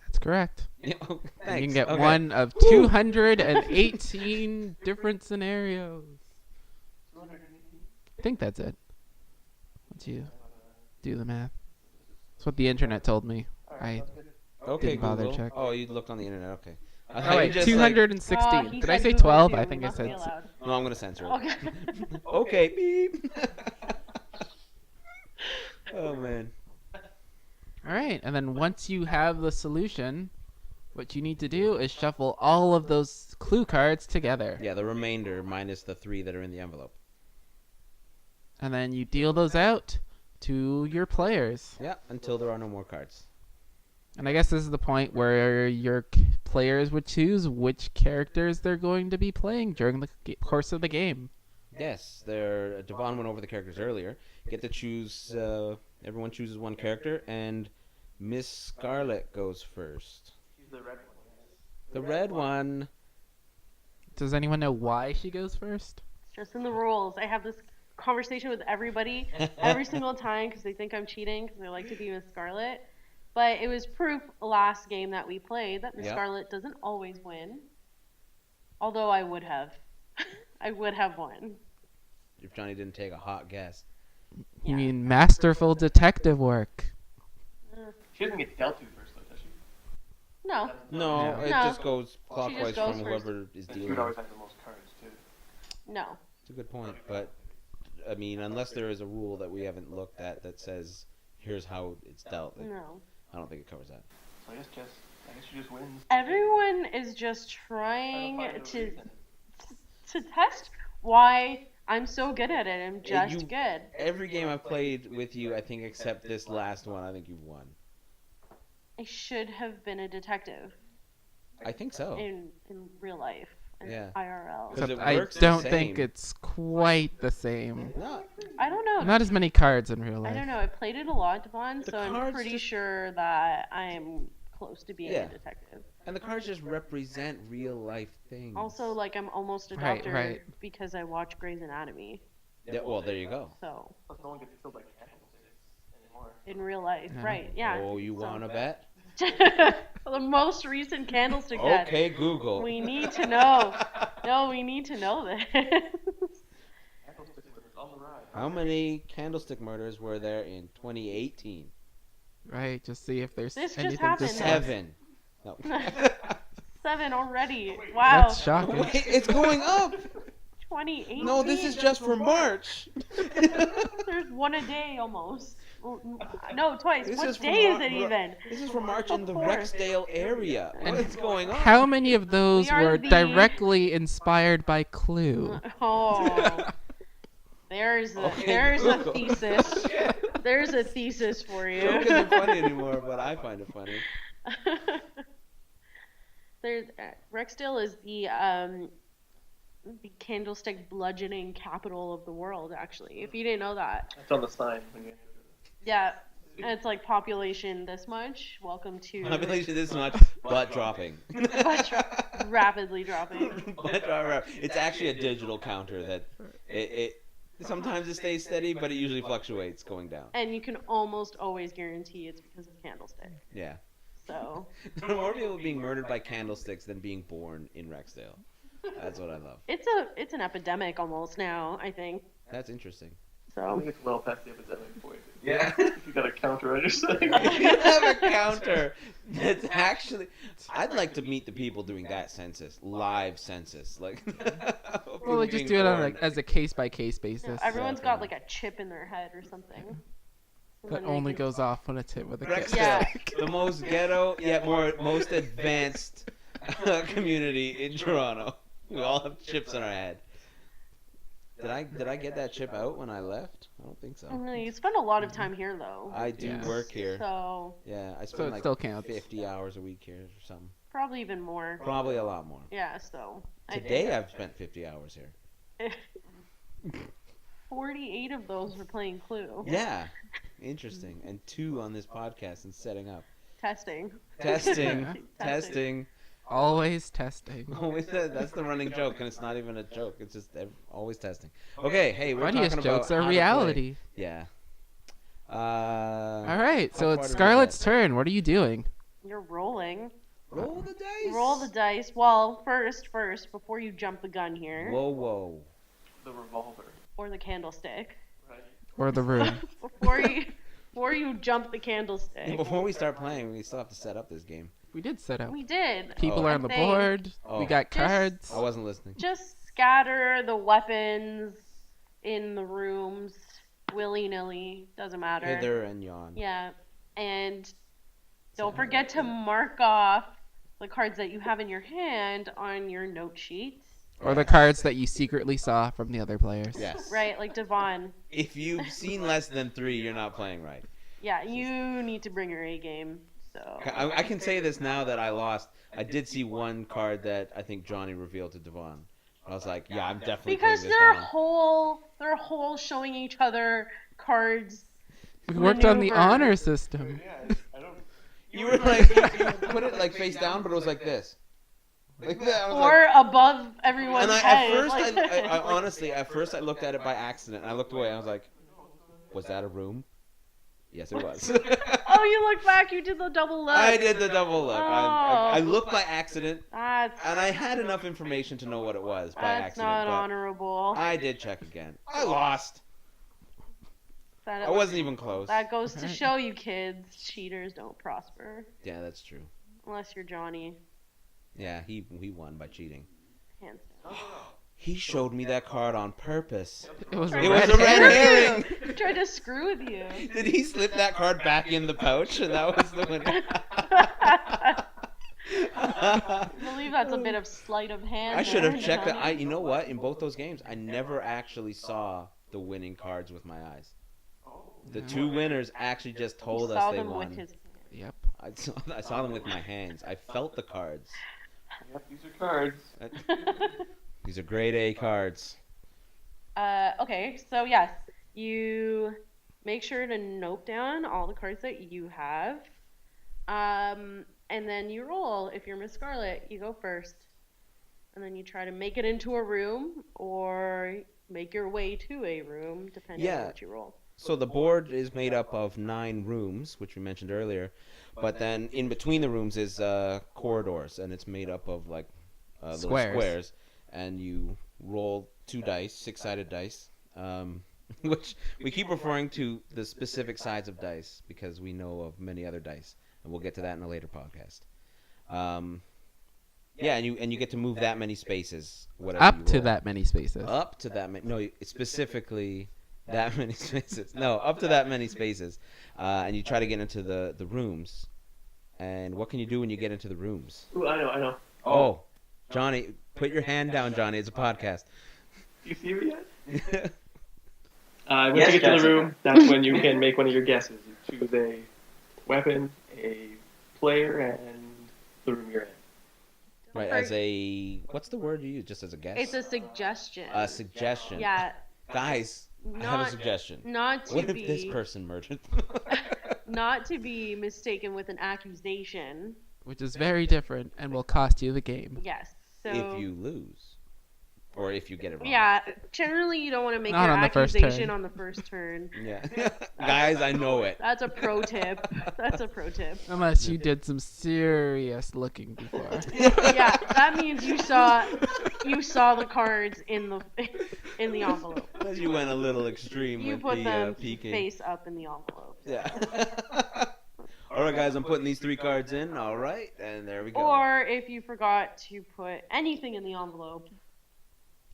That's correct. Yeah, And thanks. you can get Okay. one of Woo. 218 different scenarios. I think that's it. Once you do the math. That's what the internet told me. I Okay, Didn't bother Google. check. Oh, you looked on the internet. Okay. I Oh thought you wait, just, 216. He Did I said say Google 12? too. I think I Must be said. allowed. No, I'm gonna censor it. Okay. Okay, beep. Oh man. All right, and then once you have the solution, what you need to do is shuffle all of those clue cards together. Yeah, the remainder minus the 3 that are in the envelope. And then you deal those out to your players. Yeah, until there are no more cards. And I guess this is the point where your players would choose which characters they're going to be playing during the course of the game. Yes, Devon went over the characters earlier. You get to choose. Everyone chooses one character, and Miss Scarlet goes first. She's the red one. The red one. Does anyone know why she goes first? It's just in the rules. I have this conversation with everybody every single time because they think I'm cheating because they like to be Miss Scarlet. But it was proof last game that we played that Miss Yep. Scarlet doesn't always win. Although I would have. I would have won. If Johnny didn't take a hot guess. You mean masterful detective work. She doesn't get dealt to first, though, does she? No. No, Yeah. it No. just goes clockwise goes from first. whoever is And she dealing. would always have the most cards, too. No. It's a good point, but I mean, unless there is a rule that we haven't looked at that says here's how it's dealt, No. I don't think it covers that. So I guess she just wins. Everyone is just Trying trying to find a to reason. test why I'm so good at it. I'm just you- good. Every game I've played with you, I think, except this last one, I think you've won. I should have been a detective I think so. in real life. In Yeah. IRL. 'Cause Except it I works the don't same. think it's quite the same. No, I don't know. Not as many cards in real I life. don't know. I played it a lot, Devon, The so I'm cards pretty just- sure that I'm close to being Yeah. a detective. and the cards just represent real life things. Also, like, I'm almost a Right, doctor right. because I watch Grey's Anatomy. Yeah, well, there you go. So, Plus, no one gets killed by candlesticks anymore. in real life, Yeah. right? Yeah. Oh, you want to bet? The most recent candlestick death. Okay, Google. We need to know. No, we need to know this. Candlesticks are on the rise. How many candlestick murders were there in 2018? Right, just see if there's This just anything happened. to 7. No. 7 already. Wow. That's shocking. Wait, it's going up. 2018. No, this is just for March. There's one a day almost. No, twice. This What is from day is Mar- it even? This is for March in the Fourth. Rexdale area. And What's going on? How many of those We are were the- directly inspired by Clue? Oh. There's a Okay, there's a Google. thesis. There's a thesis for you. Joke isn't funny anymore, but I find it funny. There's Rexdale is the candlestick bludgeoning capital of the world. Actually, if you didn't know that, It's on the sign when you enter yeah, it's like population this much. Welcome to Population this much, butt dropping. rapidly dropping. Butt drop. It's actually a digital counter that it sometimes it stays steady, but it usually fluctuates going down. And you can almost always guarantee it's because of candlestick. Yeah. So There are more people being murdered by candlesticks than being born in Rexdale. That's what I love. it's an epidemic almost now. I think That's interesting. I so. think it's well past the epidemic point. Yeah. If you got a counter on your side. If you have a counter that's actually, I'd like to meet the people doing that census, live census, like. Well, they just do it on as a case by case basis. Everyone's got like a chip in their head or something. And That then they only can- goes off when it's hit with a Rexdale, kick. Yeah. the most ghetto yet most advanced community in Toronto. We all have chips in our head. Did I get that chip out when I left? I don't think so. You spend a lot of time here though. I do Yes. work here. So Yeah, I So spend it like still counts. 50 hours a week here or something. probably even more. Probably a lot more. Yeah, so Today I've spent 50 hours here. 48 of those were playing Clue. Yeah, interesting. And 2 on this podcast and setting up. Testing. Testing, Yeah. testing. Always testing. Always that's the running joke, and it's not even a joke. It's just always testing. Okay, hey, we're Funniest talking about jokes how are to play. reality. Yeah. All right, so how it's far do we Scarlett's get? turn. What are you doing? You're rolling. Roll the dice. Roll the dice. Well, first, before you jump the gun here, Whoa. The revolver. or the candlestick, Right. Or the room? before you jump the candlestick, Before we start playing, we still have to set up this game. We did set up. we did. People Oh. are on the I think board. Oh. We got Just- cards. I wasn't listening. Just scatter the weapons in the rooms willy-nilly. Doesn't matter. Hither and yon. Yeah. And don't forget to mark off the cards that you have in your hand on your note sheets. Or the cards that you secretly saw from the other players. Yes. Right, like Devon. If you've seen less than 3, you're not playing right. Yeah, you need to bring your A game. So I can say this now that I lost. I did see one card that I think Johnny revealed to Devon. I was like, yeah, I'm definitely because putting this down. they're whole showing each other cards. We worked on the maneuver. honor system. Yeah, I don't. You were like, you put it like face down, but it was like this. Like that. I was Or like, above everyone's and head. I honestly, at first I looked at it by accident. And I looked away. And I was like, was that a room? Yes, it was. Oh, you look back. You did the double look. I did the double look. I Oh. looked by accident, That's and I had enough information to know what it was by that's accident. not but honorable. I did check again. I lost. That, I wasn't even close. that goes to show you kids, cheaters don't prosper. Yeah, that's true. Unless you're Johnny. Yeah, he won by cheating. Hands down. He showed me that card on purpose. It was a It was red a red herring. herring. He tried to screw with you. Did he slip that card back in the pouch, and that was the winner? I believe that's a bit of sleight of hand. I should there, have checked that. Johnny. You know what? In both those games, I never actually saw the winning cards with my eyes. The 2 winners actually just He told us saw they them won. with his Yep. I saw them with my hands. I felt the cards. Yep, these are cards. These are grade A cards. Okay, so yes, you make sure to note down all the cards that you have. And then you roll. If you're Miss Scarlet, you go first. And then you try to make it into a room or make your way to a room, depending Yeah. on what you roll. So the board is made up of 9 rooms, which we mentioned earlier. But then in between the rooms is corridors, and it's made up of like little squares. And you roll 2 dice, 6-sided dice, which we keep referring to the specific sides of dice because we know of many other dice, and we'll get to that in a later podcast. Yeah, and you get to move that many spaces, whatever. Up you to roll. that many spaces. Up to that many. No, specifically that many spaces. No, up to that many spaces, and you try to get into the rooms. And what can you do when you get into the rooms? Ooh, I know. Oh, Johnny, put your hand down, Johnny. It's a podcast. Do you see me yet? Once Yes, you get to the Jessica. room, that's when you can make one of your guesses. You choose a weapon, a player, and the room you're in. Right, as a what's the word you use? Just as a guess. It's a suggestion. A suggestion. Yeah, Guys, I have a not suggestion. not to What if be this person murdered? not to be mistaken with an accusation. Which is very different and will cost you the game. Yes. So if you lose, or if you get it wrong. yeah, generally you don't want to make Not your on the first accusation turn. on the first turn. Yeah. Guys, I know it. That's a pro tip. That's a pro tip. Unless you did some serious looking before. Yeah, that means you saw the cards in the envelope. Unless you went a little extreme You with put the them peeking. face up in the envelope. Yeah. All right, guys, I'm putting these 3 cards in. All right, and there we go. Or if you forgot to put anything in the envelope,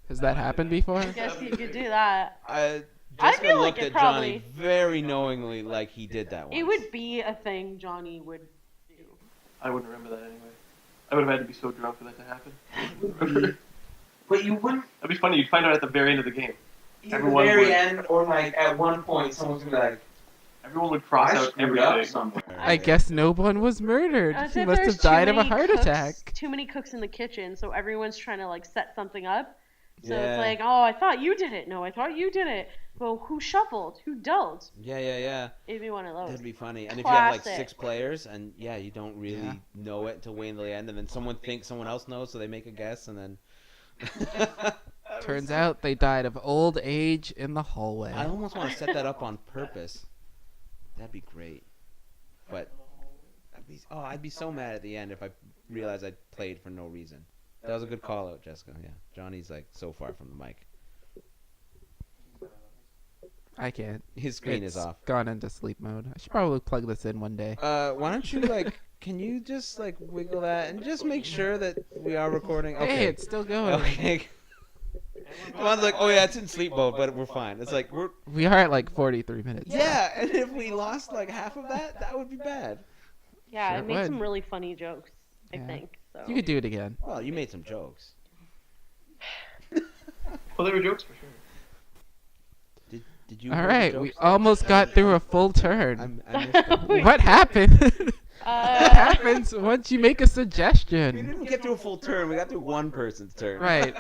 Has that happened before? I guess you could do that. I I Jessica feel like looked it at Johnny probably- very knowingly, like he did that once. It would be a thing Johnny would do. I wouldn't remember that anyway. I would have had to be so drunk for that to happen. But you wouldn't. That'd be funny. You'd find out at the very end of the game. At the Everyone very would. end, or like at one point, someone's gonna be like, Everyone would cross I out screwed up everything. somewhere. I guess no one was murdered. As He if must there's have died too of a many heart cooks- attack. Too many cooks in the kitchen, so everyone's trying to like set something up. So Yeah. it's like, oh, I thought you did it. No, I thought you did it. Well, who shuffled? Who dealt? Yeah. It'd be one of those. That'd be funny. And if you have like Classic. 6 players, and yeah, you don't really Yeah. know it until way in the end, and then someone thinks someone else knows, so they make a guess, and then. Turns out they died of old age in the hallway. I almost want to set that up on purpose. That'd be great. But I'd be so mad at the end if I realized I played for no reason. That was a good call out, Jessica. Yeah, Johnny's like so far from the mic. I can't. His screen It's is off. gone into sleep mode. I should probably plug this in one day. Why don't you like? Can you just like wiggle that and just make sure that we are recording? Okay. Hey, it's still going. Okay. One's like, oh yeah, it's in sleep mode, but we're fine. It's like We are at like 43 minutes. yeah, and if we lost like half of that, that would be bad. Yeah, Sure I made would. some really funny jokes, I Yeah. think. So. You could do it again. Well, you made some jokes. Well, they were jokes for sure. Did you? All hear the right, we jokes? almost got through a full turn. I missed them. What happened? What happens once you make a We suggestion? didn't get through a full turn. We got through one person's turn. Right.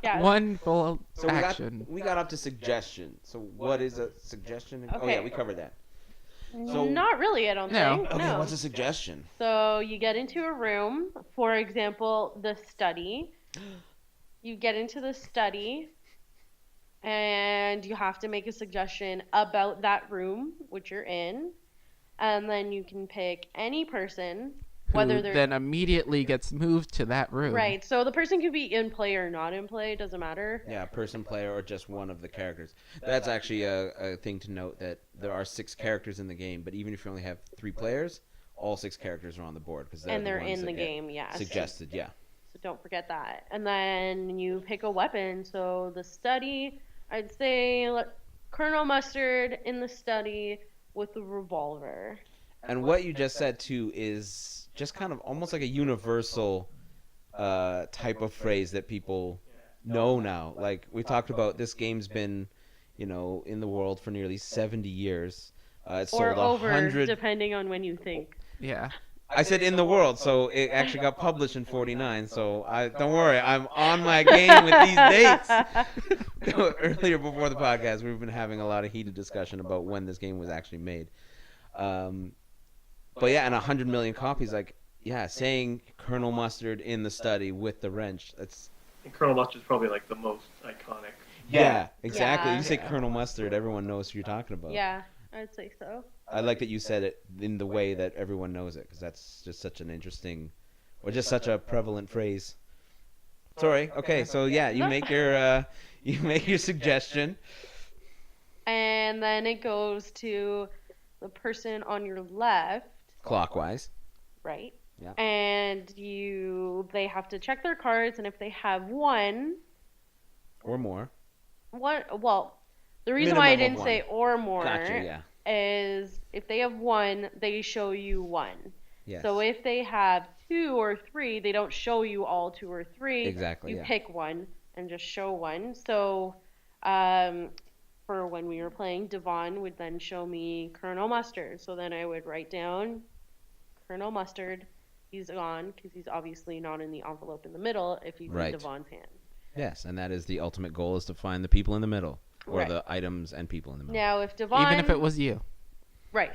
Yeah. One full So action. we got up to suggestion. So what is a suggestion? Oh Okay. yeah, we covered that. So- Not really, I don't No. think. Okay, No. what's a suggestion? So you get into a room, for example, the study. You get into the study, and you have to make a suggestion about that room which you're in, and then you can pick any person, whether Who they're then immediately gets moved to that room. right. So the person could be in play or not in play, doesn't matter. Yeah, person, player, or just one of the characters. That's actually a thing to note, that there are 6 characters in the game, but even if you only have 3 players, all 6 characters are on the board because And they're in the game, yes. Suggested, yeah. So don't forget that. And then you pick a weapon. So the study, I'd say Colonel Mustard in the study with a revolver. And what you just said too is just kind of almost like a universal type of phrase that people know now. Like we talked about, this game's been, in the world for nearly 70 years. It's Or sold over, 100. depending on when you think. Yeah. I said in the world, so it actually got published in 49. So don't worry, I'm on my game with these dates. Earlier before the podcast, we've been having a lot of heated discussion about when this game was actually made. But yeah, and 100 million copies, like, yeah, saying Colonel Mustard in the study with the wrench, that's... And Colonel Mustard's probably like the most iconic. Yeah, exactly. Yeah. You say Colonel Mustard, everyone knows who you're talking about. Yeah, I'd say so. I like that you said it in the way that everyone knows it, because that's just such an interesting, or just such a prevalent phrase. Sorry. Okay, so yeah, you make your suggestion. And then it goes to the person on your left, Clockwise. right? Yeah. And they have to check their cards, and if they have one, Or more. well, the reason why I Minimum of didn't say or more Gotcha, yeah. is if they have one, they show you one. Yes. So if they have 2 or 3, they don't show you all 2 or 3. Exactly, You yeah. pick one and just show one. So for when we were playing, Devon would then show me Colonel Mustard. So then I would write down Colonel Mustard. He's gone because he's obviously not in the envelope in the middle if he's Right. in Devon's hand. Yes, and that is the ultimate goal, is to find the people in the middle. Or Right. the items and people in the middle. Now if Devon... Even if it was you. Right.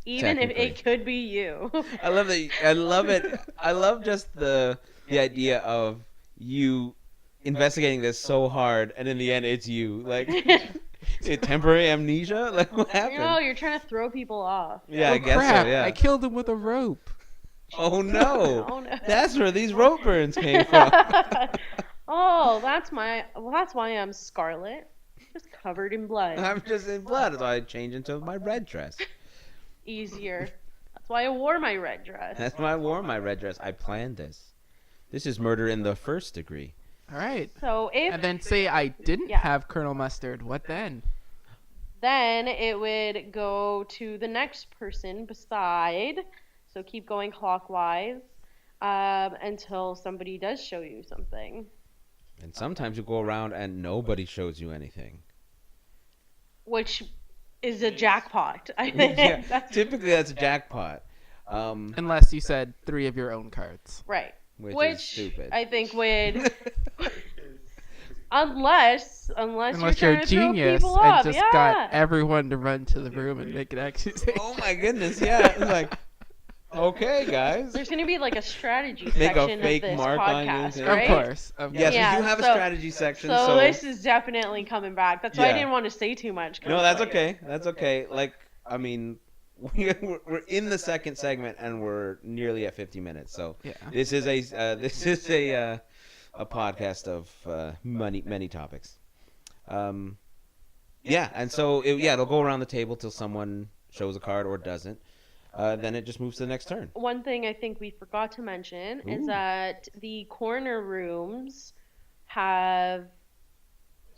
Even if Technically. it could be you. I love that. I love it. I love just the idea of you investigating this so hard, and in the end, it's you. Like, temporary amnesia. Like, what happened? No, you're trying to throw people off. Yeah, Oh, I guess crap. so. Yeah. I killed him with a rope. Oh no. Oh, no. That's where these rope burns came from. Oh, that's why I'm Scarlet. Just covered in blood. I'm just in blood, so I change into my red dress. Easier. That's why I wore my red dress. That's why I wore my red dress. I planned this. This is murder in the first degree. All right. So if And then say I didn't Yeah. have Colonel Mustard. What then? then it would go to the next person beside. So keep going clockwise until somebody does show you something. And sometimes you go around and nobody shows you anything. Which is a jackpot. I think. Yeah, That's typically that's a jackpot. Unless you said 3 of your own cards. right. Which is stupid. I think would unless Unless you're you're trying a to throw genius people and off. just Yeah. got everyone to run to the room and make an accusation. Oh my goodness, yeah. It's like, okay, guys. There's gonna be like a strategy Make a section fake of this mark on you podcast, and- right? Of course. Of Yes, course. Yeah, we do have a so- strategy section. So this is definitely coming back. That's why I Yeah. didn't want to say too much. 'cause No, it's that's like- okay. That's okay. Like, I mean, we're in the second segment and we're nearly at 50 minutes. So Yeah. this is a podcast of many topics. Yeah, and so it'll go around the table till someone shows a card or doesn't. Then it just moves to the next turn. One thing I think we forgot to mention is Ooh. that the corner rooms have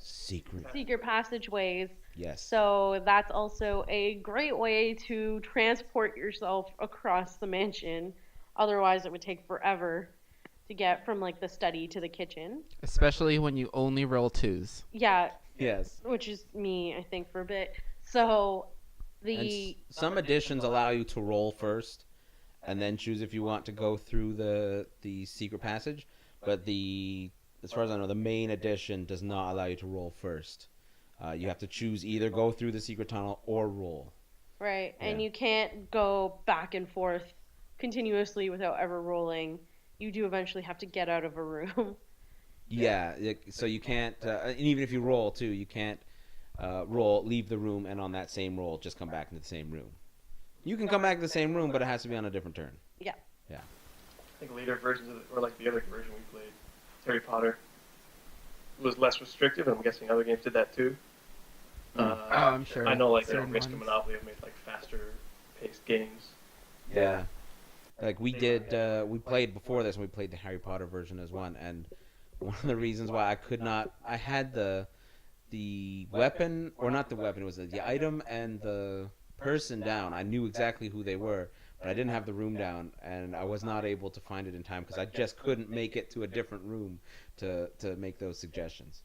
secret passageways. Yes. So that's also a great way to transport yourself across the mansion. Otherwise, it would take forever to get from like the study to the kitchen. Especially when you only roll 2s. Yeah, Yes. which is me, I think, for a bit. So Some editions allow you to roll first, and then choose if you want to go through the secret passage. But as far as I know, the main edition does not allow you to roll first. You have to choose either go through the secret tunnel or roll. right, and Yeah. you can't go back and forth continuously without ever rolling. You do eventually have to get out of a room. Yeah, so you can't, and even if you roll too, you can't leave the room, and on that same roll, just come back into the same room. You can come back to the same room, but it has to be on a different turn. Yeah. Yeah. I think later versions of or like the other version we played, Harry Potter, was less restrictive, and I'm guessing other games did that too. I'm sure. I know, like certain Risk and ones. Monopoly have made like faster paced games. Yeah. Like we did, we played before this, and we played the Harry Potter version as one, and one of the reasons why I had the weapon, or not the weapon, it was the item and the person down. I knew exactly who they were, but I didn't have the room down, and I was not able to find it in time because I just couldn't make it to a different room to make those suggestions.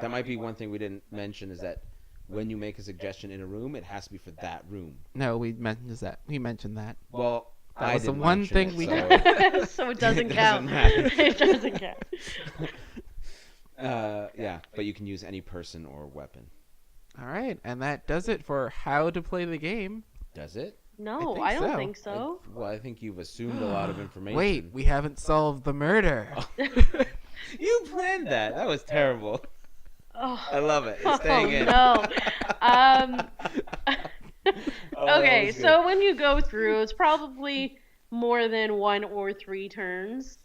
That might be one thing we didn't mention, is that when you make a suggestion in a room, it has to be for that room. No, we mentioned that. We mentioned that. Well, That I was the didn't one mention thing it, we so- did. So it doesn't It count. doesn't matter. It doesn't count. Yeah, but you can use any person or weapon. All right, and that does it for how to play the game. Does it? No, think I don't so. think so. I think you've assumed a lot of information. Wait, we haven't solved the murder. You planned that. That was terrible. Oh. I love it. It's staying in. No. Oh, that Okay, was good. so when you go through, it's probably more than 1 or 3 turns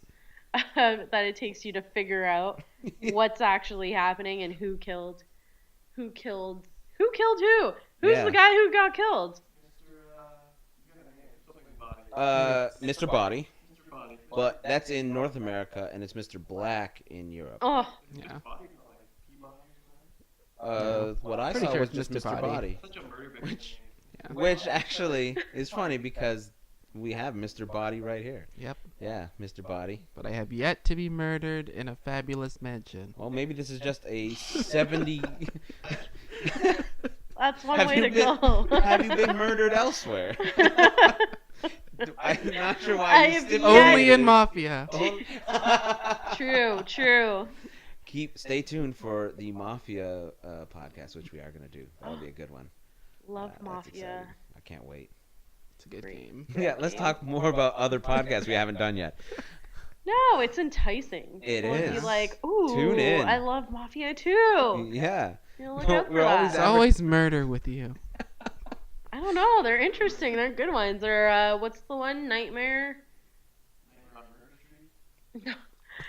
that it takes you to figure out what's actually happening and who killed who. Who's Yeah. the guy who got killed? Mr. Body, but that's in North America, and it's Mr. Black in Europe. Oh, Yeah. What I Pretty saw sure was it's just Mr. Mr. Body. Body, Such a murder bitch. which actually is funny because we have Mr. Body right here. Yep. Yeah, Mr. Body. But I have yet to be murdered in a fabulous mansion. Well, maybe this is just a 70. that's one Have way you to been- go. Have you been murdered elsewhere? I'm not sure why you I have stipulated Only in it. Mafia. True. Stay tuned for the Mafia podcast, which we are going to do. That'll be a good one. Love That's Mafia. exciting. I can't wait. It's a good Great. game. Yeah, let's talk more about other podcasts we haven't done yet. No, it's enticing. It People would is. be like, ooh, Tune in. I love Mafia too. Yeah. You know, look out for We're always It's that. always murder with you. I don't know. They're interesting. They're good ones. Or what's the one? Nightmare.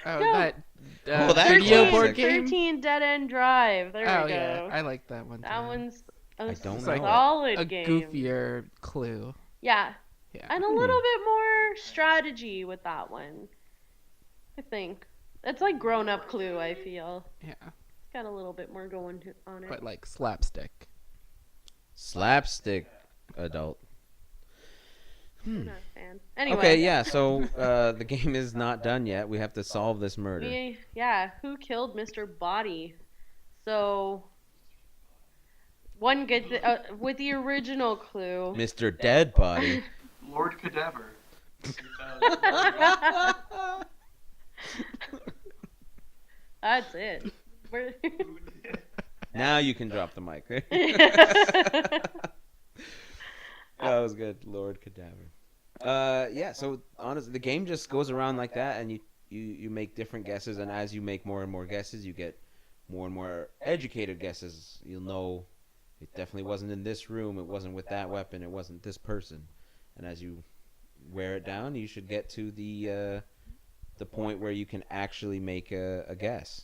Oh, No. that Oh, that's video classic. board game? 13 Dead End Drive. There Oh, we go. yeah. I like that one. That too. one's I don't It's know like it. solid a game. goofier Clue. Yeah, Yeah. and a little bit more strategy with that one. I think it's like grown up Clue. I feel Yeah. it's got a little bit more going on it. But like slapstick. Slapstick adult. I'm not a fan. Anyway. Okay, yeah, so the game is not done yet. We have to solve this murder. Who killed Mr. Body? So, one good with the original clue. Mr. Dead Body. Lord Cadaver. That's it. Now you can drop the mic. That was good, Lord Cadaver. Yeah, so honestly, the game just goes around like that, and you make different guesses, and as you make more and more guesses, you get more and more educated guesses. You'll know it definitely wasn't in this room, it wasn't with that weapon, it wasn't this person. And as you wear it down, you should get to the point where you can actually make a guess.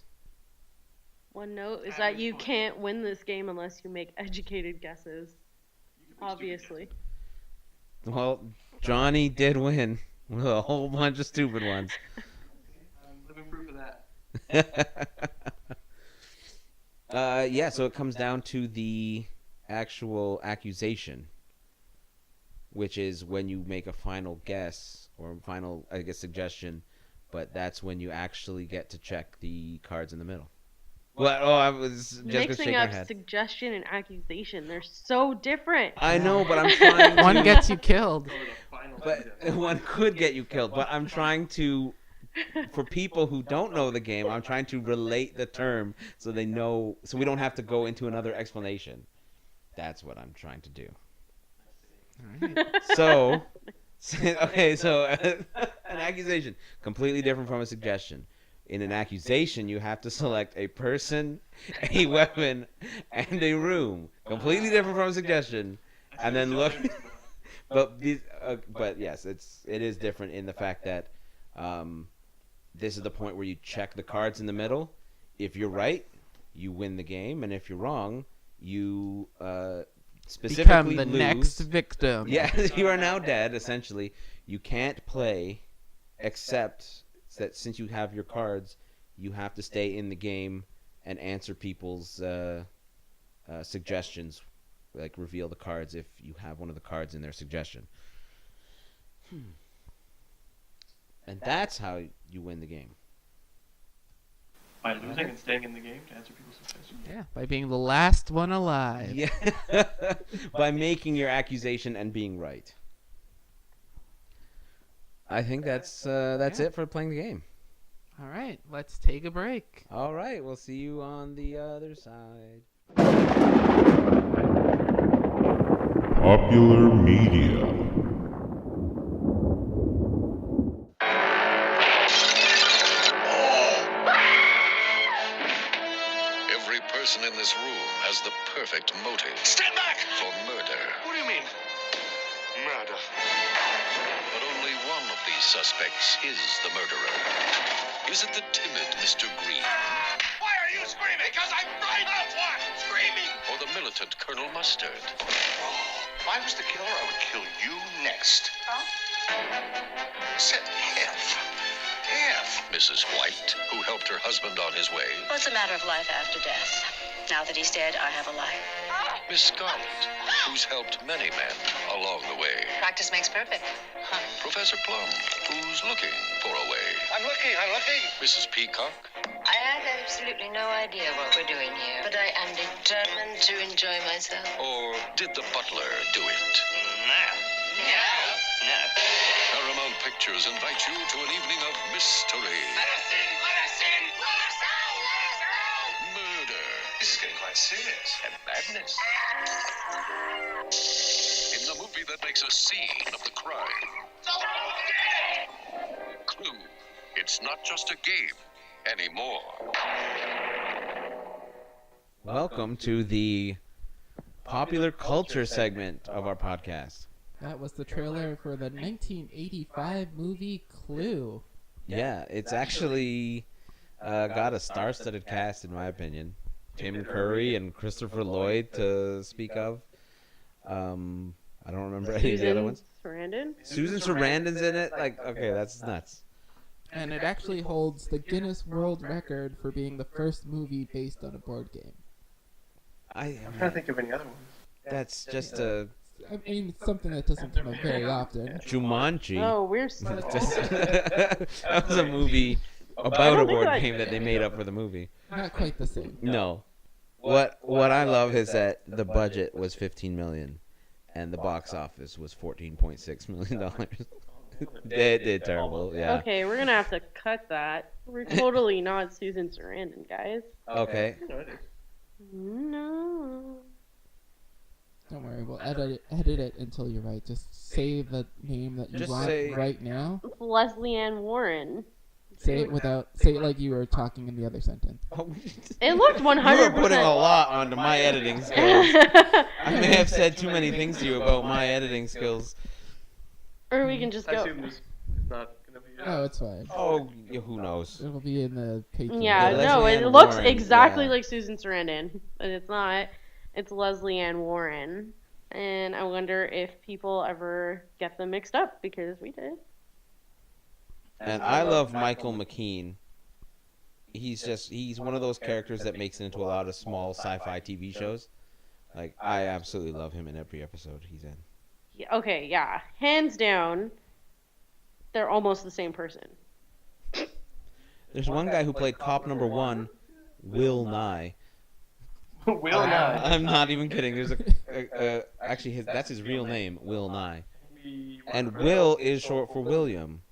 One note is that you can't win this game unless you make educated guesses. Obviously. Well, Johnny did win with a whole bunch of stupid ones. I'm living proof of that. Yeah, so it comes down to the actual accusation, which is when you make a final guess or final, I guess, suggestion, but that's when you actually get to check the cards in the middle. What? Oh, I was Jessica's Mixing shaking her up head. suggestion and accusation, they're so different. I know, but I'm trying to... One gets you killed. Over the final But suggestion. one could get you killed. But I'm trying to... For people who don't know the game, I'm trying to relate the term so they know... So we don't have to go into another explanation. That's what I'm trying to do. So... Okay, so an accusation, completely different from a suggestion. In an accusation, you have to select a person, a weapon, and a room. Completely different from a suggestion. And then look... But yes, it is different in the fact that this is the point where you check the cards in the middle. If you're right, you win the game, and if you're wrong, you specifically Become the lose. next victim. Yeah, you are now dead. Essentially, you can't play, except that since you have your cards, you have to stay in the game and answer people's suggestions. Like reveal the cards if you have one of the cards in their suggestion. And that's how you win the game. By losing and staying in the game to answer people's suggestions. Yeah, by being the last one alive. Yeah. By making your accusation and being right. I think that's it for playing the game. All right, let's take a break. All right, we'll see you on the other side. Popular media. Every person in this room has the perfect motive. Stand back! For murder. What do you mean? Murder. But only one of these suspects is the murderer. Is it the timid Mr. Green? Why are you screaming? Because I'm right up what? Screaming! Or the militant Colonel Mustard? If I was the killer, I would kill you next. Huh? Said if. Mrs. White, who helped her husband on his way. Well, it's a matter of life after death. Now that he's dead, I have a life. Miss Scarlet, who's helped many men along the way. Practice makes perfect. Professor Plum, who's looking for a way. I'm looking. Mrs. Peacock. I have absolutely no idea what we're doing here, but I am determined to enjoy myself. Or did the butler do it? No. Paramount Pictures invites you to an evening of mystery. Let us in! Murder. This is getting quite serious. And madness. In the movie that makes a scene of the crime. Clue. It's not just a game anymore. Welcome to the popular culture segment of our podcast. That was the trailer for the 1985 movie Clue. Yeah, it's actually got a star-studded cast, in my opinion. Tim Curry and Christopher Lloyd to speak of. I don't remember any of the other ones. Sarandon? Susan Sarandon's in it. Like, okay, that's nuts. And it actually holds the Guinness World Record for being the first movie based on a board game. I'm trying to think of any other ones. That's just a I mean, it's something that doesn't come up very often. Jumanji. Oh, we're That was a movie about a don't think board that- game that they made up for the movie. Not quite the same. No. What I love is that the budget was $15 million, and the box office was $14.6 million. They did terrible. Yeah. Okay, we're gonna have to cut that. We're totally not Susan Sarandon, guys. Okay. No, it is. No. Don't worry, we'll edit it until you're right. Just say the name that you Just want say- right now. It's Leslie Ann Warren. Say it like you were talking in the other sentence. It looked 100%. You were putting a lot onto my editing skills. I may have said too many things to you about my editing skills. Or we can just I go. assume this is not going to be. Oh, it's fine. Oh, who knows? It'll be in the Patreon. Yeah, Yeah, no, Leslie it Ann looks Warren, exactly yeah. like Susan Sarandon, but it's not. It's Leslie Ann Warren, and I wonder if people ever get them mixed up because we did. And I love Michael McKean. he's one of those characters that makes it into a lot of small sci-fi TV shows. Like, I absolutely love him in every episode he's in. Yeah, okay, yeah. Hands down, they're almost the same person. There's one guy who played cop number 1, Will Nye. Will Nye. I'm not even kidding. There's actually that's his real name, Will Nye. And Will is short for William,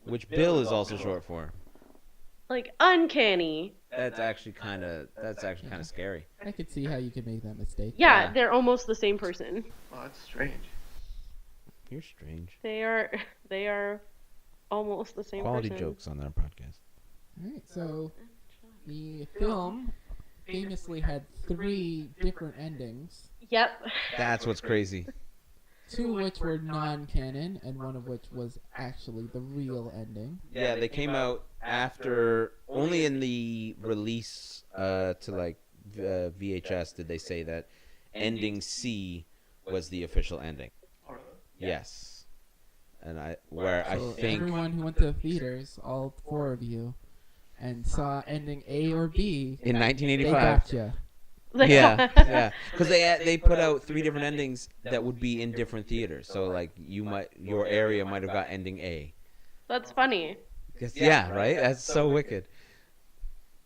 which Bill is also short for. Like, uncanny. That's actually kind of scary. I could see how you could make that mistake. Yeah, Yeah. they're almost the same person. Oh, that's strange. You're strange. They are almost the same Quality person. jokes on our podcast. All right, so the film famously had 3 different endings, Yep. That's what's crazy. 2 of which were non-canon, and 1 of which was actually the real ending. Yeah, they came out after, only in the release to like VHS did they say that ending C was the official ending. Yes. And I So think everyone who went to the theaters, all 4 of you, and saw ending A or B, in they 1985. gotcha. Yeah, because they put out 3 different endings that would be in different theaters. So like your area might have got ending A. That's funny. Yeah, right. That's so wicked.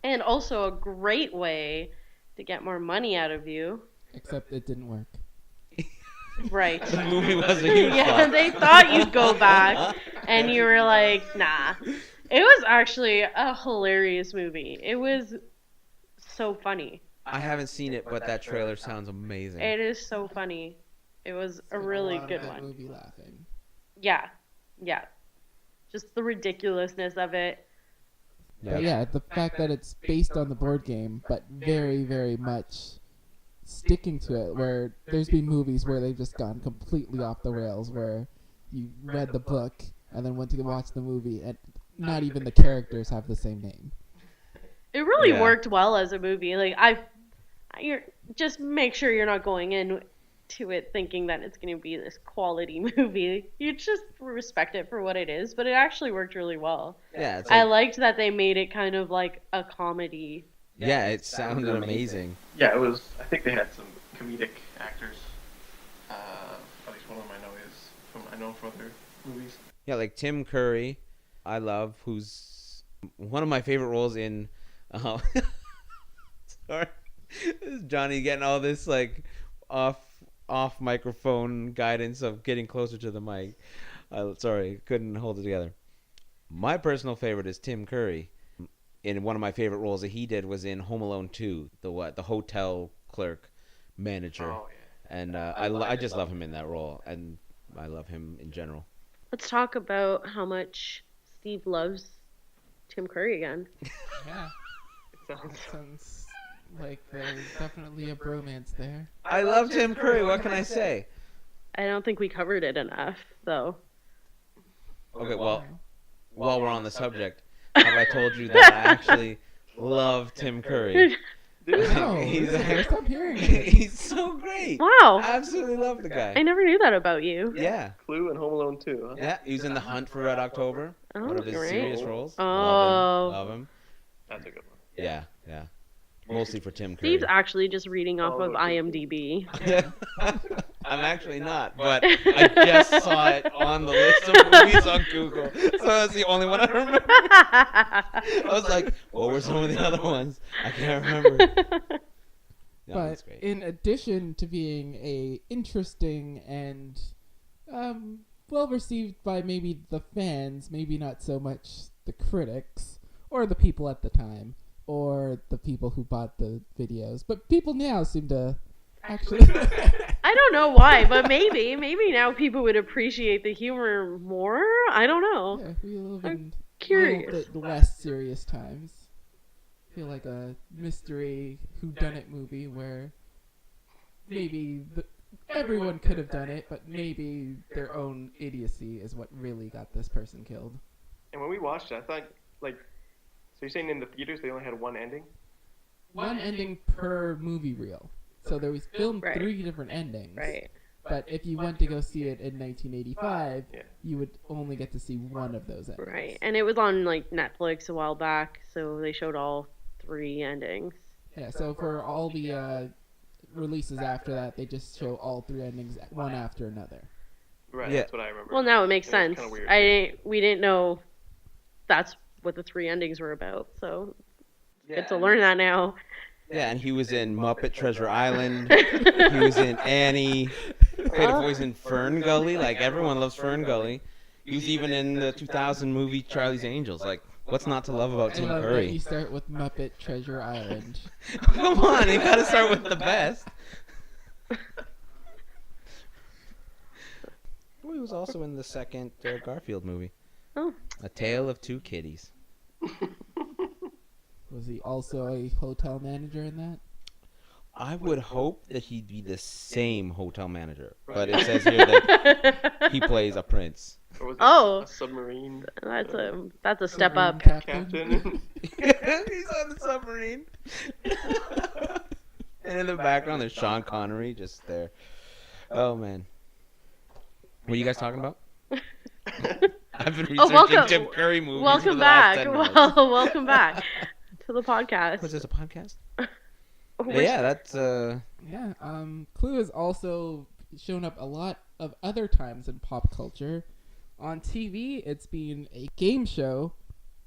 And also a great way to get more money out of you. Except it didn't work. Right. The movie was a huge Yeah, flop. they thought you'd go back, and you were like, nah. It was actually a hilarious movie. It was so funny. I haven't seen it, but that trailer sounds amazing. It is so funny. It was a really good That one. movie laughing. Yeah. Yeah. Just the ridiculousness of it. But yeah, the fact that it's based on the board game, but very, very much sticking to it, where there's been movies where they've just gone completely off the rails, where you read the book and then went to watch the movie, and not even the characters have the same name. It really Yeah. worked well as a movie. Like you're just make sure you're not going in to it thinking that it's going to be this quality movie. You just respect it for what it is, but it actually worked really well. Yeah, it's I like, liked that they made it kind of like a comedy. yeah, it sounded amazing. Yeah, it was. I think they had some comedic actors. At least one of them I know from other movies. Yeah, like Tim Curry, I love, who's one of my favorite roles in. Sorry, this is Johnny getting all this like off microphone guidance of getting closer to the mic. Sorry, couldn't hold it together. My personal favorite is Tim Curry. In one of my favorite roles that he did was in Home Alone 2, the hotel clerk manager. Oh yeah. And I just love him in that role, and I love him in general. Let's talk about how much Steve loves Tim Curry again. Yeah, It sounds. sounds like there's definitely a bromance there. I love Tim Curry. What can I say? I don't think we covered it enough, though. Okay, well, while we're on the subject, have I told you that I actually love Tim Curry? No, He's stop hearing it. he's so great. Wow. I absolutely love the I guy. never knew that about you. Yeah, Clue and Home Alone 2. Huh? yeah. He was in The Hunt for Red October. Oh, One of his great. serious roles. Oh. Love him. That's a good one. Yeah. Mostly for Tim Curry. Steve's actually just reading off of Oh, IMDb. I'm actually not, but I just saw it on the list of movies on Google, so that's the only one I remember. I was like, what were some of the other ones? I can't remember. No, that's But great. in addition to being a interesting and well received by maybe the fans, maybe not so much the critics or the people at the time or the people who bought the videos, but people now seem to actually I don't know why, but maybe now people would appreciate the humor more. I don't know. yeah, we live in Curious. a little bit less serious times. Feel like a mystery whodunit movie where maybe everyone could have done it, but maybe their own idiocy is what really got this person killed. And when we watched it, I thought, like, so you're saying in the theaters they only had one ending? One ending per movie reel. So there was filmed Right. 3 different endings. Right. But if you went to go see it in 1985, Yeah. you would only get to see one of those endings. Right. And it was on like Netflix a while back, so they showed all 3 endings. Yeah, so for all the releases after that, they just show all 3 endings, one after another. Right, Yeah. that's what I remember. Well, now it makes Yeah, it's sense. kinda weird. We didn't know that's what the 3 endings were about, so Yeah, good to learn that now. Yeah, and he was in Muppet Treasure Island. He was in Annie. Played a voice in Fern Gully. Like, everyone loves Fern Gully. He was even in the 2000 movie Charlie's Angels. Like, what's not to love about I Tim love that you Curry? start with Muppet Treasure Island. Come on, you gotta start with the best. Well, he was also in the second Garfield movie. Oh. A Tale of Two Kitties. Was he also a hotel manager in that? I would hope that he'd be the same hotel manager, but it says here that he plays a prince. Or was it Oh. a submarine That's a step up. captain? He's on the submarine. And in the background, there's Sean Connery just there. Oh, man. What are you guys talking about? I've been researching welcome- Tim Curry movies for Welcome the last back. 10 minutes. Welcome back to the podcast. Was this a podcast? Which- Yeah, that's Yeah, Clue has also shown up a lot of other times in pop culture. On TV, it's been a game show,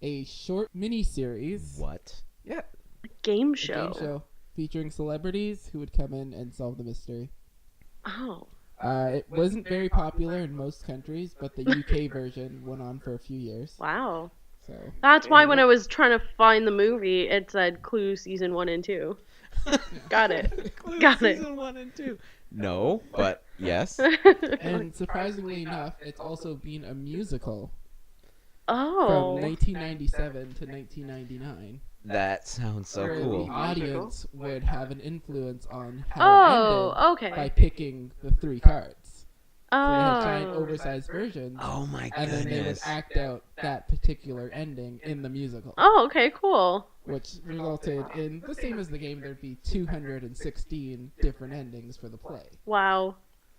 a short mini-series. what? Yeah, game a show. game show featuring celebrities who would come in and solve the mystery. Oh. It wasn't very popular in most countries, but the UK version went on for a few years. Wow. So That's why when I was trying to find the movie, it said Clue season 1 and 2. Got it. Clue Got it. season 1 and 2. No, but yes. and surprisingly enough, it's also been a musical Oh. from 1997 to 1999. That sounds so where cool. the audience would have an influence on how it ended Oh, by okay. picking the 3 cards. So they had giant Oh. oversized versions, Oh my and then they would goodness. act out that particular ending in the musical, Oh, okay, cool. which resulted in the same as the game. There'd be 216 different endings for the play. Wow.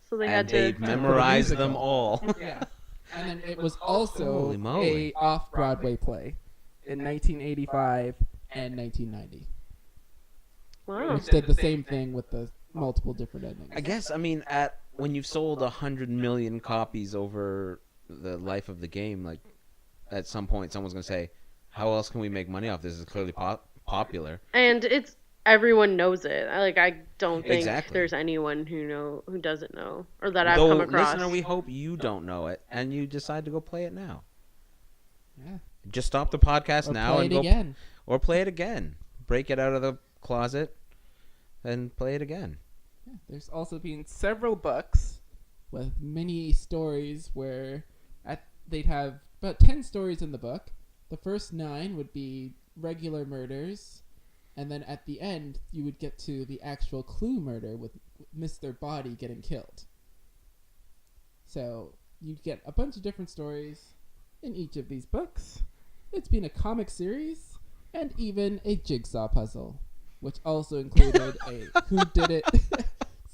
So they had And they to. memorized musical. them all. Yeah, and then it was also Holy moly. a off-Broadway play in 1985 and 1990, Wow. which did the same thing with the multiple different endings. I guess, I mean, when you've sold 100 million copies over the life of the game, like, at some point someone's going to say, how else can we make money off this? It's clearly popular. And it's everyone knows it. I don't think Exactly. there's anyone who doesn't know or that I've Though, come across. listener, we hope you don't know it, and you decide to go play it now. Yeah. Just stop the podcast Or now play and it go again. or play it again. Break it out of the closet and play it again. Yeah, there's also been several books with many stories where they'd have about 10 stories in the book. The first 9 would be regular murders, and then at the end you would get to the actual Clue murder with Mr. Body getting killed. So you'd get a bunch of different stories in each of these books. It's been a comic series and even a jigsaw puzzle, which also included a whodunit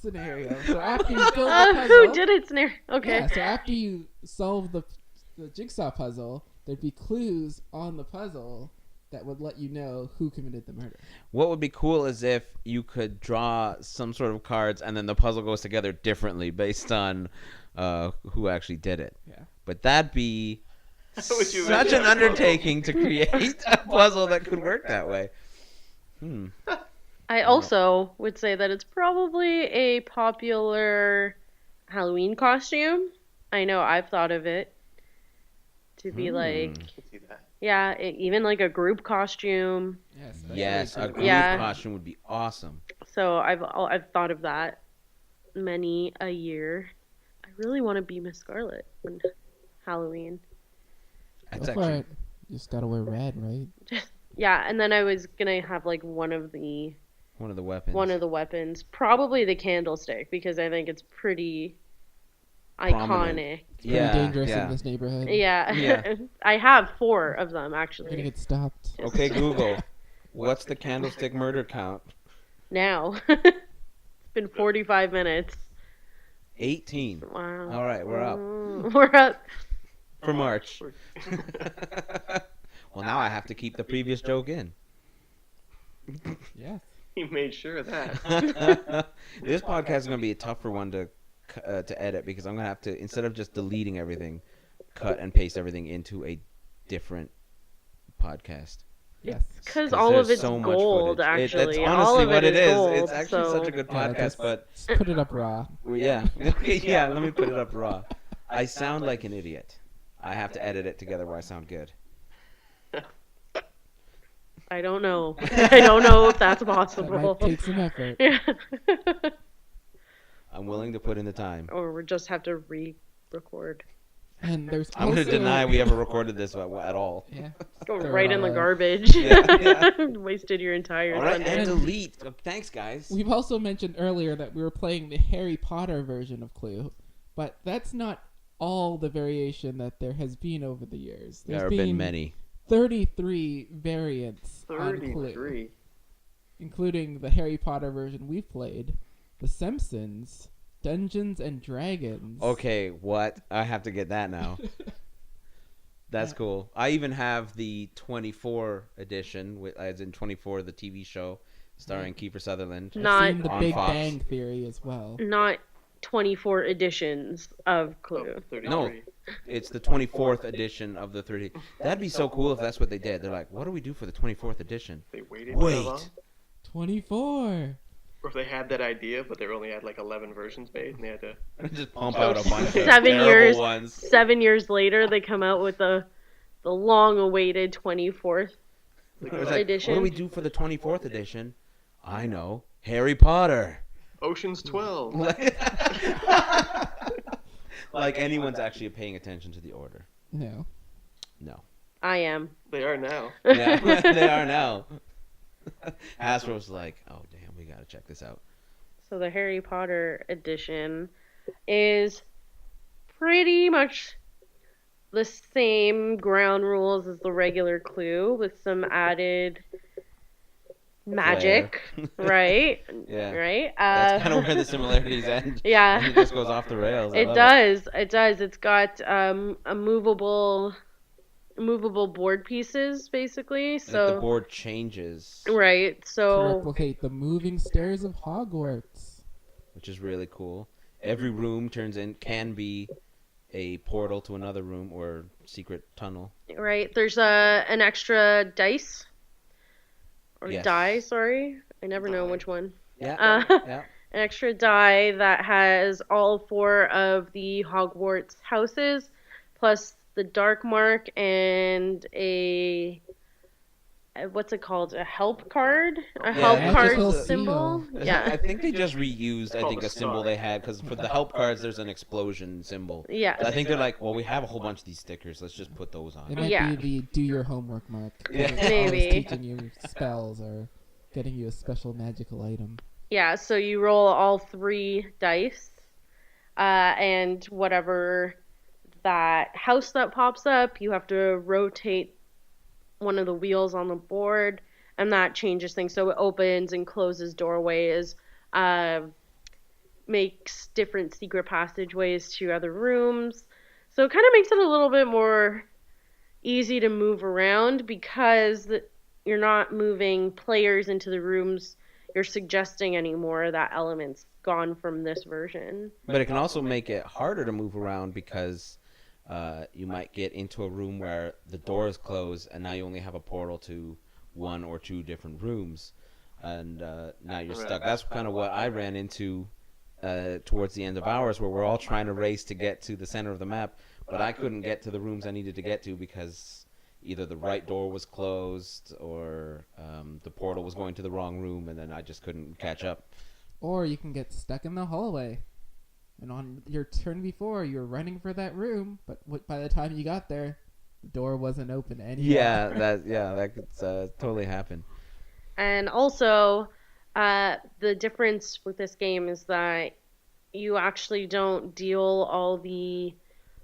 scenario. So after you build the puzzle, Who did it, Snare? Okay. yeah, so after you solve the jigsaw puzzle, there'd be clues on the puzzle that would let you know who committed the murder. What would be cool is if you could draw some sort of cards and then the puzzle goes together differently based on who actually did it. Yeah. But that'd be Would you such imagine an that? undertaking to create a puzzle that could work that way. I also would say that it's probably a popular Halloween costume. I know I've thought of it to be like, I can see that. yeah, even like a group costume. Yes. Yes, a group Yeah. costume would be awesome. So I've thought of that many a year. I really want to be Miss Scarlet on Halloween. That's Go for actually it. You just gotta wear red, right? Yeah, and then I was gonna have like one of the one of the weapons. weapons, probably the candlestick, because I think it's pretty Prominent. iconic. Pretty Yeah, dangerous yeah. in this neighborhood. Yeah, Yeah. I have 4 of them You're gonna actually. get stopped. Okay, Google. What's the candlestick murder count? Now it's been 45 minutes. 18. Wow. All right, we're up We're up. for March. Well, now I have to keep the previous joke in. Yes. He made sure of that. This podcast is going to be a tougher one to edit because I'm going to have to, instead of just deleting everything, cut and paste everything into a different podcast. Yes. Because all of there's it's so much gold, footage. actually. That's all honestly of what it it is. gold, It's actually so... such a good Yeah, podcast, but just put it up raw. yeah. Okay, yeah, let me put it up raw. I sound like an idiot. I have to edit it together where I sound good. I don't know. I don't know if that's That possible. might take some effort. Yeah. I'm willing to put in the time. Or we just have to re-record. And there's I'm going also... to deny we ever recorded this at all. Yeah. Go Throw right it in all the out. garbage. Yeah. Wasted your entire All right, Sunday. and delete. Thanks, guys. We've also mentioned earlier that we were playing the Harry Potter version of Clue, but that's not all the variation that there has been over the years. There have been many. 33 variants on Clue, 33. including the Harry Potter version we've played, The Simpsons, Dungeons and Dragons. Okay, what? I have to get that now. That's cool. I even have the 24 edition, as in 24, the TV show, starring Kiefer Sutherland. I've Not- seen The on Big Fox. Bang Theory as well. Not 24 editions of Clue. Oh, 33. No. It's the 24th edition of the 30. That'd be so cool if that's what they did. They're like, what do we do for the 24th edition? They waited so long. Wait. 24. Or if they had that idea, but they only had like 11 versions made, and they had to. Just pump out a bunch of 7 terrible years. ones. 7 years later, they come out with the long-awaited 24th It was like, edition. what do we do for the 24th edition? I know. Harry Potter. Ocean's 12. Like anyone's actually paying attention to the order. No. No. I am. They are now. Yeah, they are now. Hasbro's like, oh damn, we gotta check this out. So the Harry Potter edition is pretty much the same ground rules as the regular Clue with some added magic, right? Yeah. Right? That's kind of where the similarities end. Yeah. It just goes off the rails. I It love does. It does. It's got a movable board pieces basically. Like So the board changes, right. To So replicate the moving stairs of Hogwarts. which is really cool. Every room can be a portal to another room or secret tunnel. right, there's an extra dice or Yes. die, sorry. I never know which one. Yeah. Yeah. An extra die that has all 4 of the Hogwarts houses, plus the Dark Mark and what's it called? A help card? A help it's card just a symbol? seal. Yeah. I think they just reused, Called a a symbol star. they had, because for the help cards, there's an explosion symbol. Yes. I think they're like, well, we have a whole bunch of these stickers. Let's just put those It on. might Yeah. be the do your homework mark. Yeah. It's always Maybe. teaching you spells or getting you a special magical item. Yeah, so you roll all 3 dice, and whatever that house that pops up, you have to rotate one of the wheels on the board, and that changes things. So it opens and closes doorways, makes different secret passageways to other rooms. So it kind of makes it a little bit more easy to move around because you're not moving players into the rooms you're suggesting anymore. That element's gone from this version. But it can also make it harder to move around because you might get into a room where the door is closed and now you only have a portal to 1 or 2 different rooms. And now you're stuck. That's kind of what I ran into towards the end of ours, where we're all trying to race to get to the center of the map, but I couldn't get to the rooms I needed to get to because either the right door was closed or the portal was going to the wrong room, and then I just couldn't catch up. Or you can get stuck in the hallway. And on your turn before, you were running for that room, but by the time you got there, the door wasn't open anymore. that could totally happen. And also, the difference with this game is that you actually don't deal all the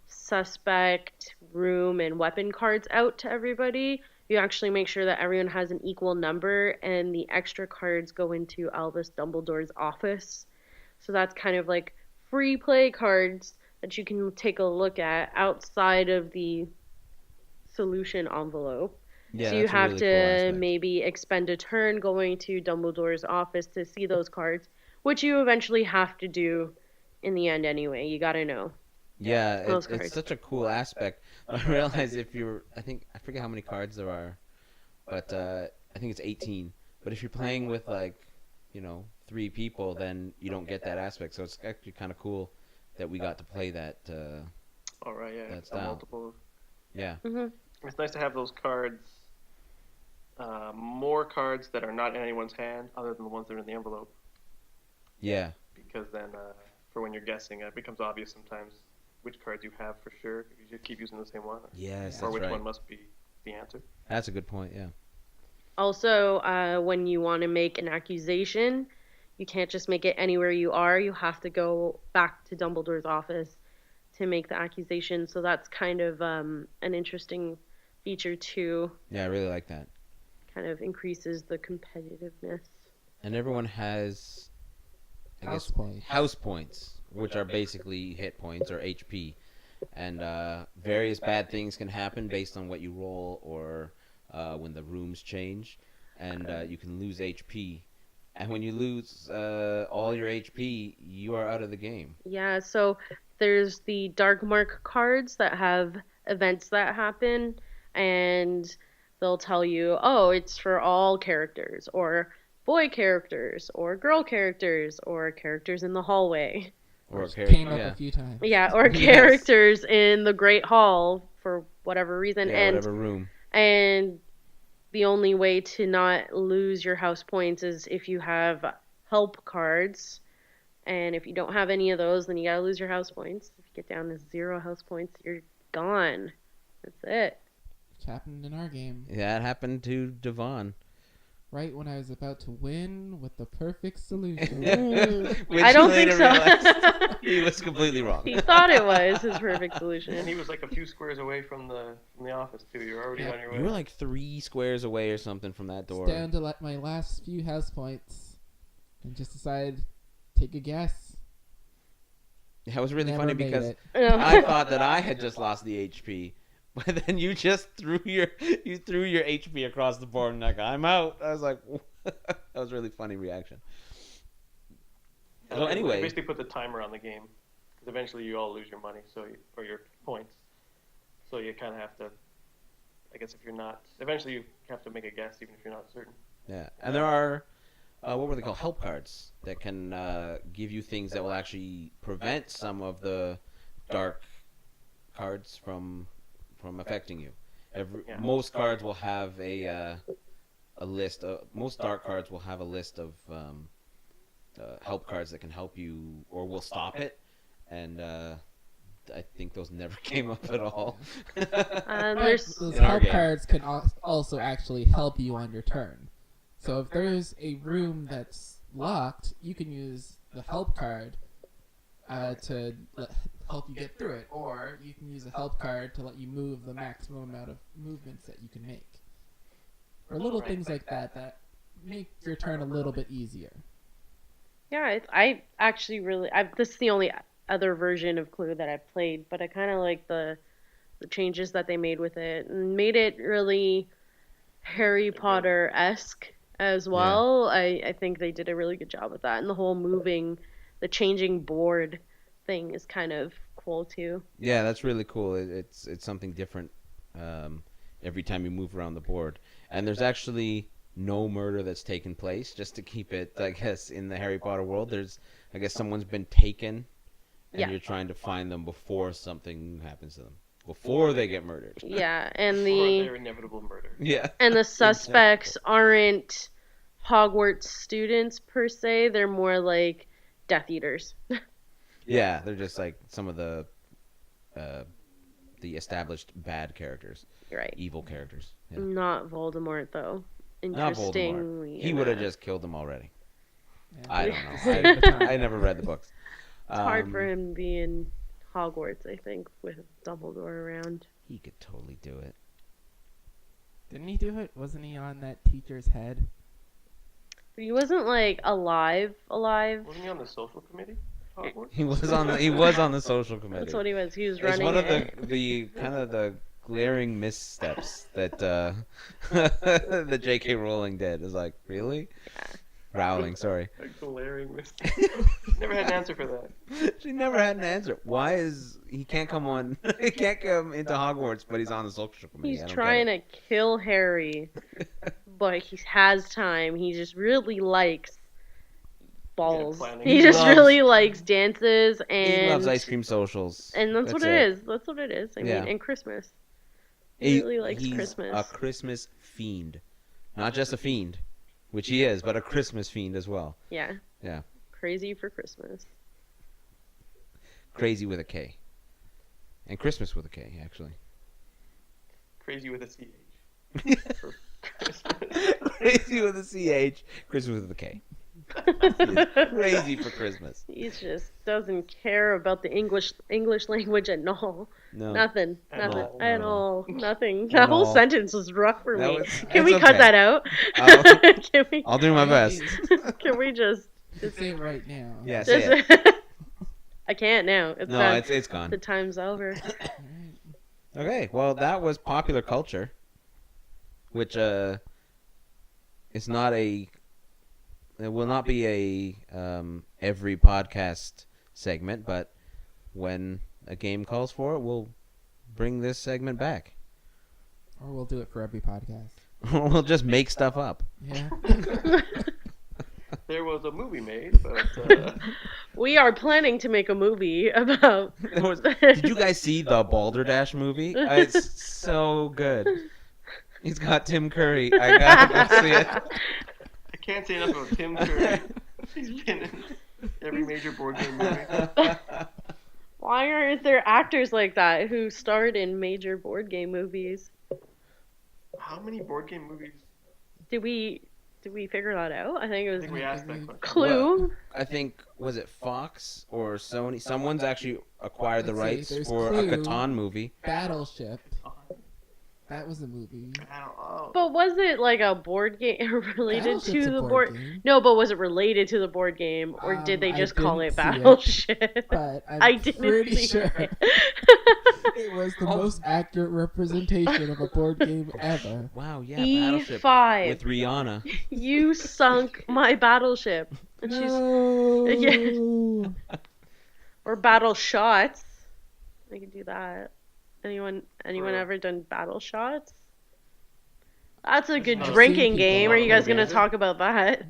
suspect, room, and weapon cards out to everybody. You actually make sure that everyone has an equal number, and the extra cards go into Albus Dumbledore's office. So that's kind of like free play cards that you can take a look at outside of the solution envelope. Yeah, So you that's a have really to cool aspect. maybe expend a turn going to Dumbledore's office to see those cards, which you eventually have to do in the end anyway. You gotta know Yeah, those it's cards. such a cool aspect. I realize I forget how many cards there are, but I think it's 18. But if you're playing with like, 3 people, then you don't get that aspect. So it's actually kind of cool that we got to play that. All right, yeah. That style. Multiple. Yeah. Hmm It's nice to have those cards. More cards that are not in anyone's hand, other than the ones that are in the envelope. Yeah. Because then, for when you're guessing, it becomes obvious sometimes which cards you have for sure. If you just keep using the same one, Yes, or that's which right. one must be the answer. That's a good point. Yeah. Also, when you want to make an accusation, you can't just make it anywhere you are. You have to go back to Dumbledore's office to make the accusation. So that's kind of an interesting feature too. Yeah, I really like that. Kind of increases the competitiveness. And everyone has, I House guess, points. house points, which are basically hit points or HP. And various bad things can happen based on what you roll or when the rooms change. And you can lose HP. And when you lose all your HP, you are out of the game. Yeah, so there's the Dark Mark cards that have events that happen, and they'll tell you, oh, it's for all characters, or boy characters, or girl characters, or characters in the hallway. Or Came up yeah. a few times. Yeah, or Yes. characters in the Great Hall for whatever reason. Yeah, and whatever room. And the only way to not lose your house points is if you have help cards. And if you don't have any of those, then you gotta lose your house points. If you get down to 0 house points, you're gone. That's it. Which happened in our game. Yeah, it happened to Devon. Right when I was about to win with the perfect solution. Which I don't he think later so. realized he was completely wrong. He thought it was his perfect And solution. he was like a few squares away from the office too. You're already Yeah. on your way. You were like 3 squares away or something from that door. Down to my last few house points. And just decided, take a guess. That was really Never funny made because it. I thought that I had just lost the HP, but then you just threw your HP across the board and like I'm out. I was like, that was a really funny reaction. So They anyway, basically put the timer on the game, because eventually you all lose your money, or your points. So you kind of have to. I guess if you're not, eventually you have to make a guess, even if you're not certain. yeah, and there are what were they called? Help cards that can give you things that will actually prevent some of the dark cards from affecting you. Yeah. Most cards will have a list. Most dark cards will have a list of help cards that can help you or will stop it, and I think those never came up at all. There's Those In our help game. cards can also actually help you on your turn. So if there's a room that's locked, you can use the help card to help you get through it, or you can use a help card to let you move the maximum amount of movements that you can make. Or little things like that make your turn a little bit easier. Yeah, I actually really. This is the only other version of Clue that I've played, but I kind of like the changes that they made with it, and made it really Harry Potter-esque as well. I think they did a really good job with that, and the whole the changing board thing is kind of cool too. Yeah, that's really cool. It's something different every time you move around the board. And there's actually no murder that's taken place, just to keep it, I guess, in the Harry Potter world. I guess someone's been taken, and Yeah. you're trying to find them before something happens to them, before they get murdered. Yeah, and Or the their inevitable murder. Yeah. and the suspects aren't Hogwarts students per se. They're more like Death Eaters. Yeah, they're just like some of the established bad characters, Right. evil characters. Yeah. Not Voldemort though. Not Interestingly, Voldemort. He would have just killed them already. And I don't at know. the same time. I never read the books. It's hard for him to be in Hogwarts, I think, with Dumbledore around. He could totally do it. Didn't he do it? Wasn't he on that teacher's head? But he wasn't like alive. Wasn't he on the social committee? Hogwarts? He was on the social committee. That's what he was. He was It's running one of it. the kind of the glaring missteps that that J.K. Rowling did. Is like, really? Rowling, sorry. A glaring mistake. Never had an answer for that. She never had an answer. Why is he can't come on? He can't come into Hogwarts, but he's on the social committee. He's trying to kill Harry, but he has time. He just really likes balls. planning. He He just loves- really likes dances and He loves ice cream socials. and that's what it is. That's what it is. I Yeah. mean, and Christmas. He really likes he's Christmas. a Christmas fiend, not just a fiend, which he is, but a Christmas fiend as well. Yeah. Yeah. Crazy for Christmas. Crazy with a K, and Christmas with a K, actually. Crazy with a CH. For Christmas. Crazy with a CH, Christmas with a K. Crazy for Christmas. He just doesn't care about the English language at all. No. Nothing. At Nothing. all. At No. all. Nothing. At That whole all. sentence was rough for That me. was- Can we it's cut okay. that out? Oh. Can we? I'll do my best. Can we just? Just say it right now. Yeah, say it. just I can't now. It's No, done. it's gone. The time's over. Alright. Okay, well, that was popular culture, which is not a. It will not be a every podcast segment, but when a game calls for it, we'll bring this segment back. Or we'll do it for every podcast. We'll just make stuff up. Yeah. There was a movie made, but We are planning to make a movie about. Did you guys see the Balderdash movie? It's so good. He's got Tim Curry. I gotta go see it. I can't say enough about Tim Curry. He's been in every major board game movie. Why aren't there actors like that who starred in major board game movies? How many board game movies? Did we figure that out? I think it I was think we asked that question. Clue. I think, was it Fox or Sony? Someone's actually acquired the Let's see, rights there's for Clue. a Catan movie. Battleship. That was a movie. I don't know. But was it like a board game related Battleship's to a the board? game. No, but was it related to the board game, or did they I just call it didn't see it, Battleship? But I'm I didn't pretty see sure it. it was the most accurate representation of a board game ever. Wow, yeah, Battleship E5. with Rihanna. You sunk my battleship. And she's No. Yeah. or battle shots. I could do that. Anyone Right. ever done battle shots? That's a good I've seen drinking people game. Are you guys play gonna it. talk about that?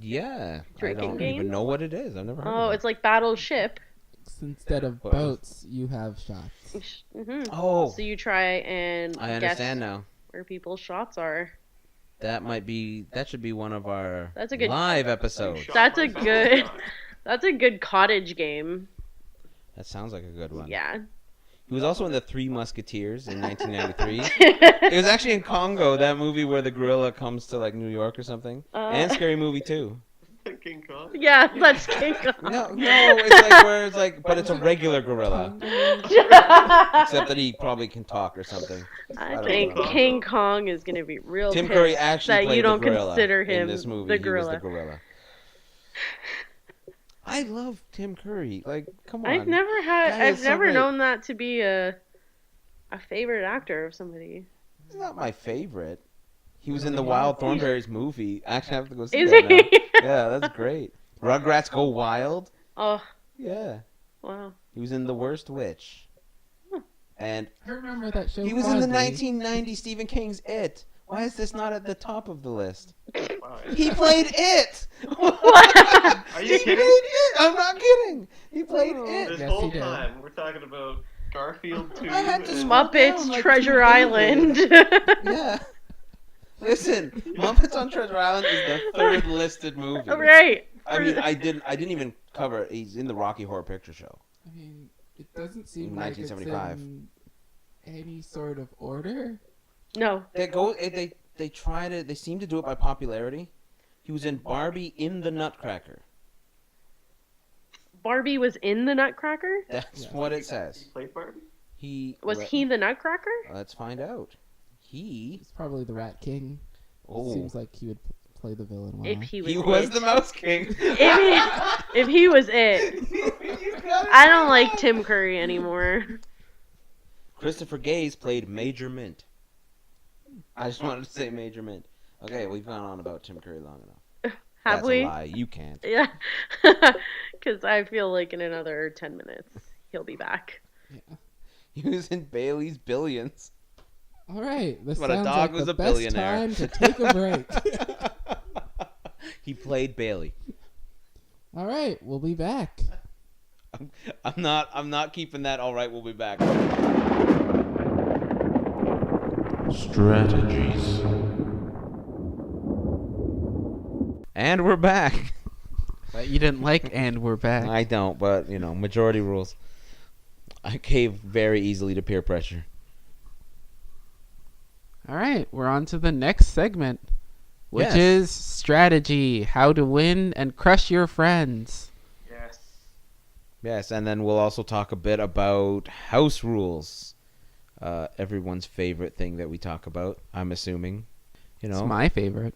Yeah. Drinking I don't game? even know what it is. I've never heard Oh, of it. it's like battleship. Instead of Both. boats, you have shots. hmm Oh, So you try and I guess understand now. where people's shots are. That should be one of our That's a good- live episodes. Shot That's a myself. good. That's a good cottage game. That sounds like a good one. Yeah. He was also in the Three Musketeers in 1993. It was actually in Congo, that movie where the gorilla comes to like New York or something. And Scary Movie too. King Kong. Yeah, that's King Kong. No, it's like where it's like, but it's a regular gorilla, except that he probably can talk or something. I don't think know. King Kong is gonna be real Tim pissed Curry actually that played you don't the gorilla consider him in this movie. the He was gorilla. the gorilla. I love Tim Curry. Like, come on. I've never had. That is I've so never great. known that to be a favorite actor of somebody. He's not my favorite. He was in the Wild Thornberrys movie. Actually, I have to go see Is that he? now. Yeah, that's great. Rugrats Go Wild. Oh Yeah, wow. he was in The Worst Witch. And I remember that show. he was in the fondly. 1990 Stephen King's It. Why is this not at the top of the list? Wow. He played It. Are you He kidding? played It. I'm not kidding. He played Oh. It. This Yes, whole he did. time we're talking about Garfield 2. I had to and- smile. Muppets down like Treasure 2 Island. Yeah. Listen, Muppets on Treasure Island is the third listed movie. right. I mean, I didn't even cover it. He's in the Rocky Horror Picture Show. I mean, it doesn't seem In like it's 1975. in any sort of order. No. They try to. They seem to do it by popularity. He was in Barbie in the Nutcracker. Barbie was in the Nutcracker. That's Yeah. what it He says. played Barbie? Was he the Nutcracker? Let's find out. He. He's probably the Rat King. Oh. Seems like he would play the villain well. If he was He was it. the Mouse King. If he was it. I don't like Tim Curry anymore. Christopher Gaze played Major Mint. I just wanted to say Major Mint. Okay, we've gone on about Tim Curry long enough. Have That's we? a lie. You can't. Yeah. Because I feel like in another 10 minutes, he'll be back. He was in Bailey's Billions. All right, this When a sounds dog like was the a best billionaire. time to take a break. He played Bailey. All right, we'll be back. I'm not keeping that. All right, we'll be back. Strategies. And we're back. But you didn't like, and we're back. I don't, but majority rules. I cave very easily to peer pressure. All right, we're on to the next segment, which Yes. is strategy, how to win and crush your friends. Yes. Yes, and then we'll also talk a bit about house rules. Everyone's favorite thing that we talk about, I'm assuming. It's my favorite.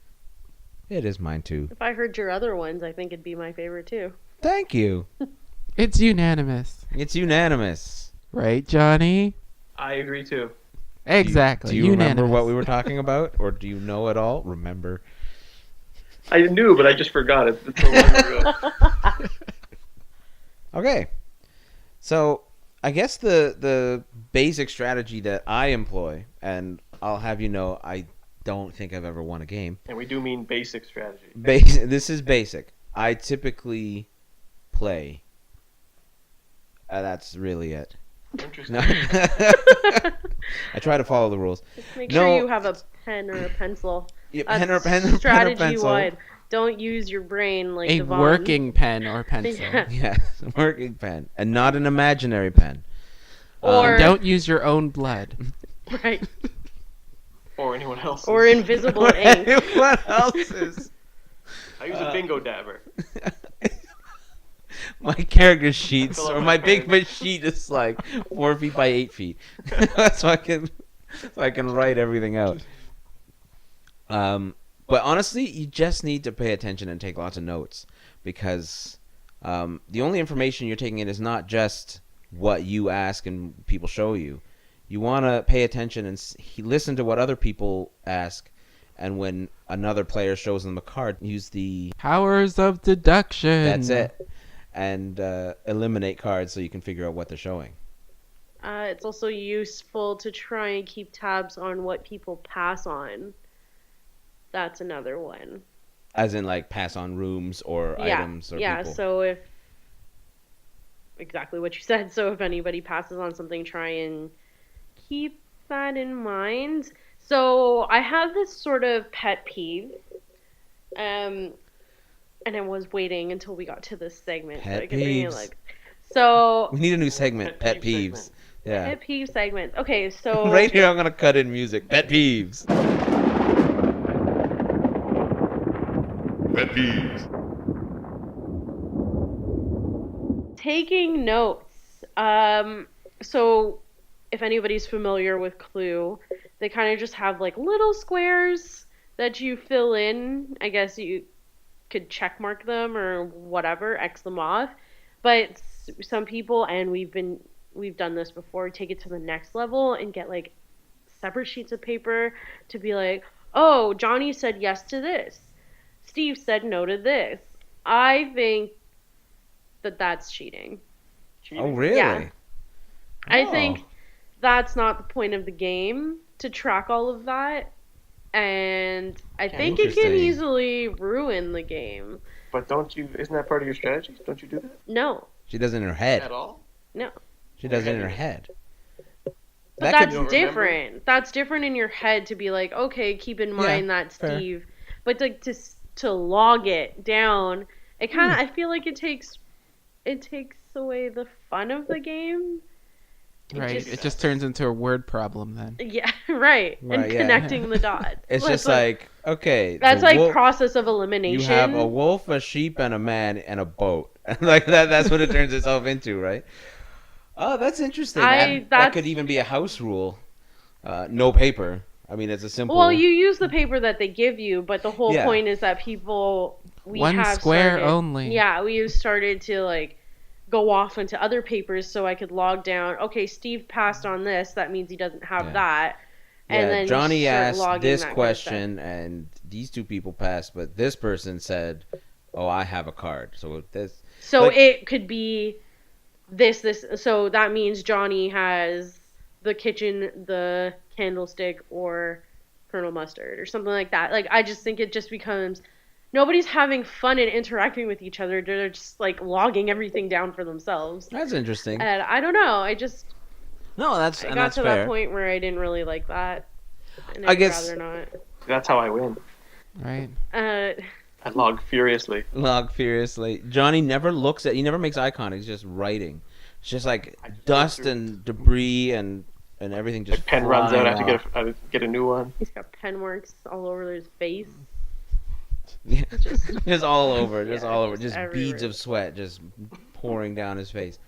It is mine too. If I heard your other ones, I think it'd be my favorite too. Thank you. It's unanimous. It's unanimous. Right, Johnny? I agree too. Exactly. Do you unanimous. remember what we were talking about? Or do you know it all? Remember? I knew, but I just forgot it. It's so long ago. Okay. So, I guess the basic strategy that I employ, and I'll have you know, I don't think I've ever won a game. And we do mean basic strategy. This is basic. I typically play. That's really it. Interesting. No. I try to follow the rules. Just make No. sure you have a pen or a pencil. Yeah, That's pen or pencil. strategy-wide. Don't use your brain like A Devon. working pen or pencil. Yeah. Yes, a working pen, and not an imaginary pen. Or- And don't use your own blood. Right. Or anyone else. Or invisible ink. What else is? I use a bingo dabber. My character sheets, Fill out or my my big character. fish sheet is like 4 feet by 8 feet. so I can write everything out. But honestly, you just need to pay attention and take lots of notes, because the only information you're taking in is not just what you ask and people show you. You want to pay attention and listen to what other people ask, and when another player shows them a card, use the Powers of deduction. that's it, and eliminate cards so you can figure out what they're showing. It's also useful to try and keep tabs on what people pass on. That's another one. As in, like, pass on rooms or items or yeah. people. So if exactly what you said. So if anybody passes on something, try and keep that in mind. So I have this sort of pet peeve, and I was waiting until we got to this segment so Pet I could bring it peeves. like. So We need a new segment, Pet Pet peeve Peeves. segment. Yeah. pet peeve segment. Okay, so Right here, I'm going to cut in music. Pet Peeves. Pet peeves. taking notes. So if anybody's familiar with Clue, they kind of just have like little squares that you fill in. I guess you could check mark them or whatever, X them off. But some people, and we've done this before, take it to the next level and get like separate sheets of paper to be like, oh, Johnny said yes to this. Steve said no to this. I think that that's cheating. Oh, really? Yeah. I Oh. think that's not the point of the game, to track all of that. And I think it can Interesting. easily ruin the game. But isn't that part of your strategy? Don't you do that No. She does it in her head. at all? No. She does it in her head. But That that's You don't different. That's different in your head to be like, okay, keep in mind that fair. Steve. But to log it down, it kind of I feel like it takes away the fun of the game. Right. It just turns into a word problem then. Yeah, right. And Right, yeah. connecting the dots. It's That's just like, okay. that's the like wolf- process of You elimination. have a wolf, a sheep, and a man, and a boat. Like that's what it turns itself into, right? Oh, that's interesting. That could that's- even be a house rule. No paper. I mean, it's a simple. Well, you use the paper that they give you, but the whole Yeah. point is that we One have square started, only. Yeah, we started to like go off into other papers so I could log down. Okay, Steve passed on this. That means he doesn't have Yeah. that. Yeah, And then Johnny start asked logging this that kind of stuff. question, and these two people passed, but this person said, "Oh, I have a card." So this. So like- it could be this. So that means Johnny has the kitchen, the candlestick, or Colonel Mustard, or something like that. Like, I just think it just becomes nobody's having fun and interacting with each other. They're just like logging everything down for themselves. That's interesting. And I don't know. I That's got that's to fair. that point where I didn't really like that. And I I'd guess- rather not. That's how I win. Right. I log furiously. Log furiously. Johnny never looks at. He never makes eye contact. He's just writing. It's just like I just dust go through- and debris and everything just. My pen runs out. I have flying to get a new one. He's got pen marks all over his face. Yeah. Just- Just all over, just Yeah, all over, just just beads everywhere. of sweat just pouring down his face.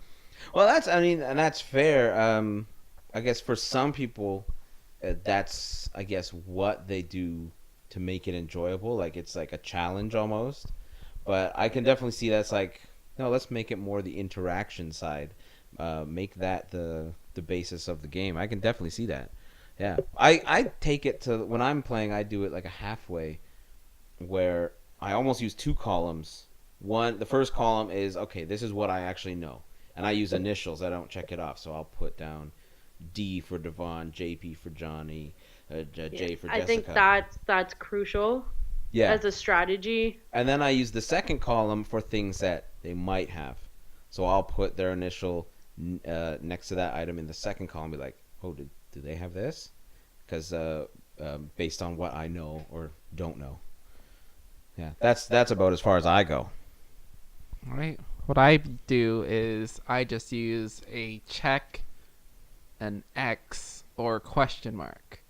Well, and that's fair. I guess for some people, that's I guess what they do to make it enjoyable. Like it's like a challenge almost. But I can definitely see that's like no, let's make it more the interaction side. Make that the basis of the game. I can definitely see that. Yeah, I take it to when I'm playing. I do it like a halfway, where I almost use two columns. The first column is okay. This is what I actually know, and I use initials. I don't check it off, so I'll put down D for Devon, JP for Johnny, J for Jessica. I think that's crucial yeah. as a strategy. And then I use the second column for things that they might have. So I'll put their initial next to that item in the second column. Be like, oh, do they have this? Because based on what I know or don't know. Yeah, that's about as far as I go. All right. What I do is I just use a check, an X, or question mark.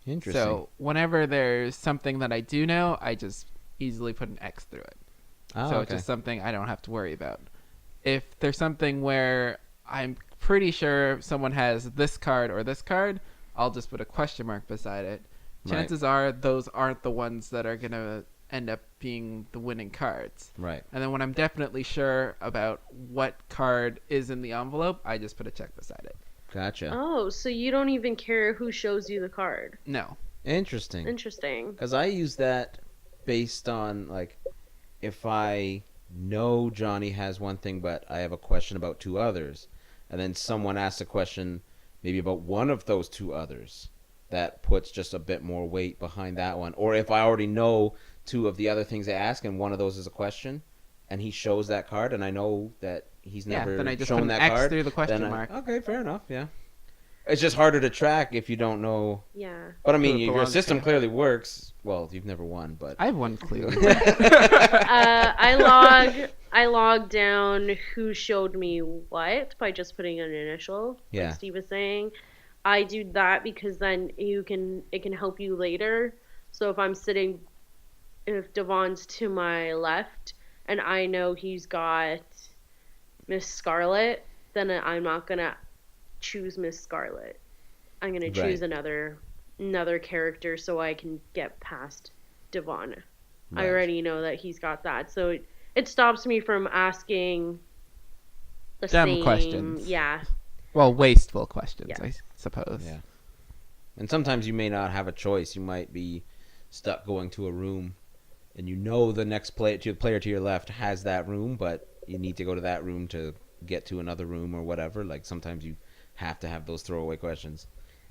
Interesting. So whenever there's something that I do know, I just easily put an X through it. Oh, So okay. it's just something I don't have to worry about. If there's something where I'm pretty sure someone has this card or this card, I'll just put a question mark beside it. Right. Chances are those aren't the ones that are going to end up being the winning cards. Right. And then when I'm definitely sure about what card is in the envelope, I just put a check beside it. Gotcha. Oh, so you don't even care who shows you the card. No. Interesting. Interesting. Because I use that based on, like, if I know Johnny has one thing, but I have a question about two others, and then someone asks a question maybe about one of those two others, that puts just a bit more weight behind that one. Or if I already know two of the other things they ask, and one of those is a question, and he shows that card, and I know that he's Yeah, never then I just put shown an that X card, through the question then mark. okay, fair enough, yeah. It's just harder to track if you don't know. Yeah. But I mean, Who it your belongs system to. clearly works. Well, you've never won, but I have one clue. I log down who showed me what by just putting an initial. Yeah. Like Steve was saying, I do that because then it can help you later. So if Devon's to my left and I know he's got Miss Scarlet, then I'm not gonna choose Miss Scarlet. I'm gonna choose Right. another character so I can get past Devon. I Right. already know that he's got that, so it stops me from asking the Dumb same questions. Yeah, Well, wasteful questions, Yes. I suppose. Yeah. And sometimes you may not have a choice. You might be stuck going to a room, and you know the next player to your left has that room, but you need to go to that room to get to another room or whatever. Like sometimes you have to have those throwaway questions,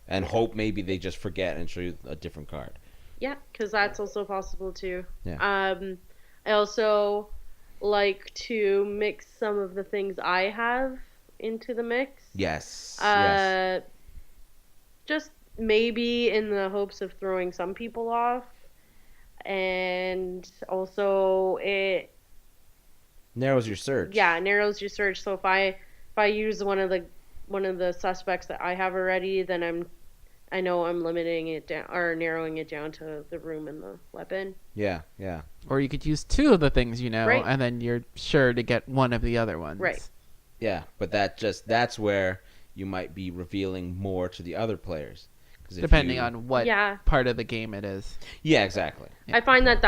and hope maybe they just forget and show you a different card. yeah, because that's also possible too. Yeah. I also like to mix some of the things I have into the mix. Yes. Yes. Just maybe in the hopes of throwing some people off, and also it Narrows your search. narrows your search. So if I use one of the suspects that I have already, then I know I'm limiting it down or narrowing it down to the room and the weapon. Yeah. Yeah. Or you could use two of the things you know, Right. and then you're sure to get one of the other ones. Right. Yeah. But that's where you might be revealing more to the other players. 'Cause if Depending you- on what Yeah. part of the game it is. Yeah, exactly. Yeah. I find that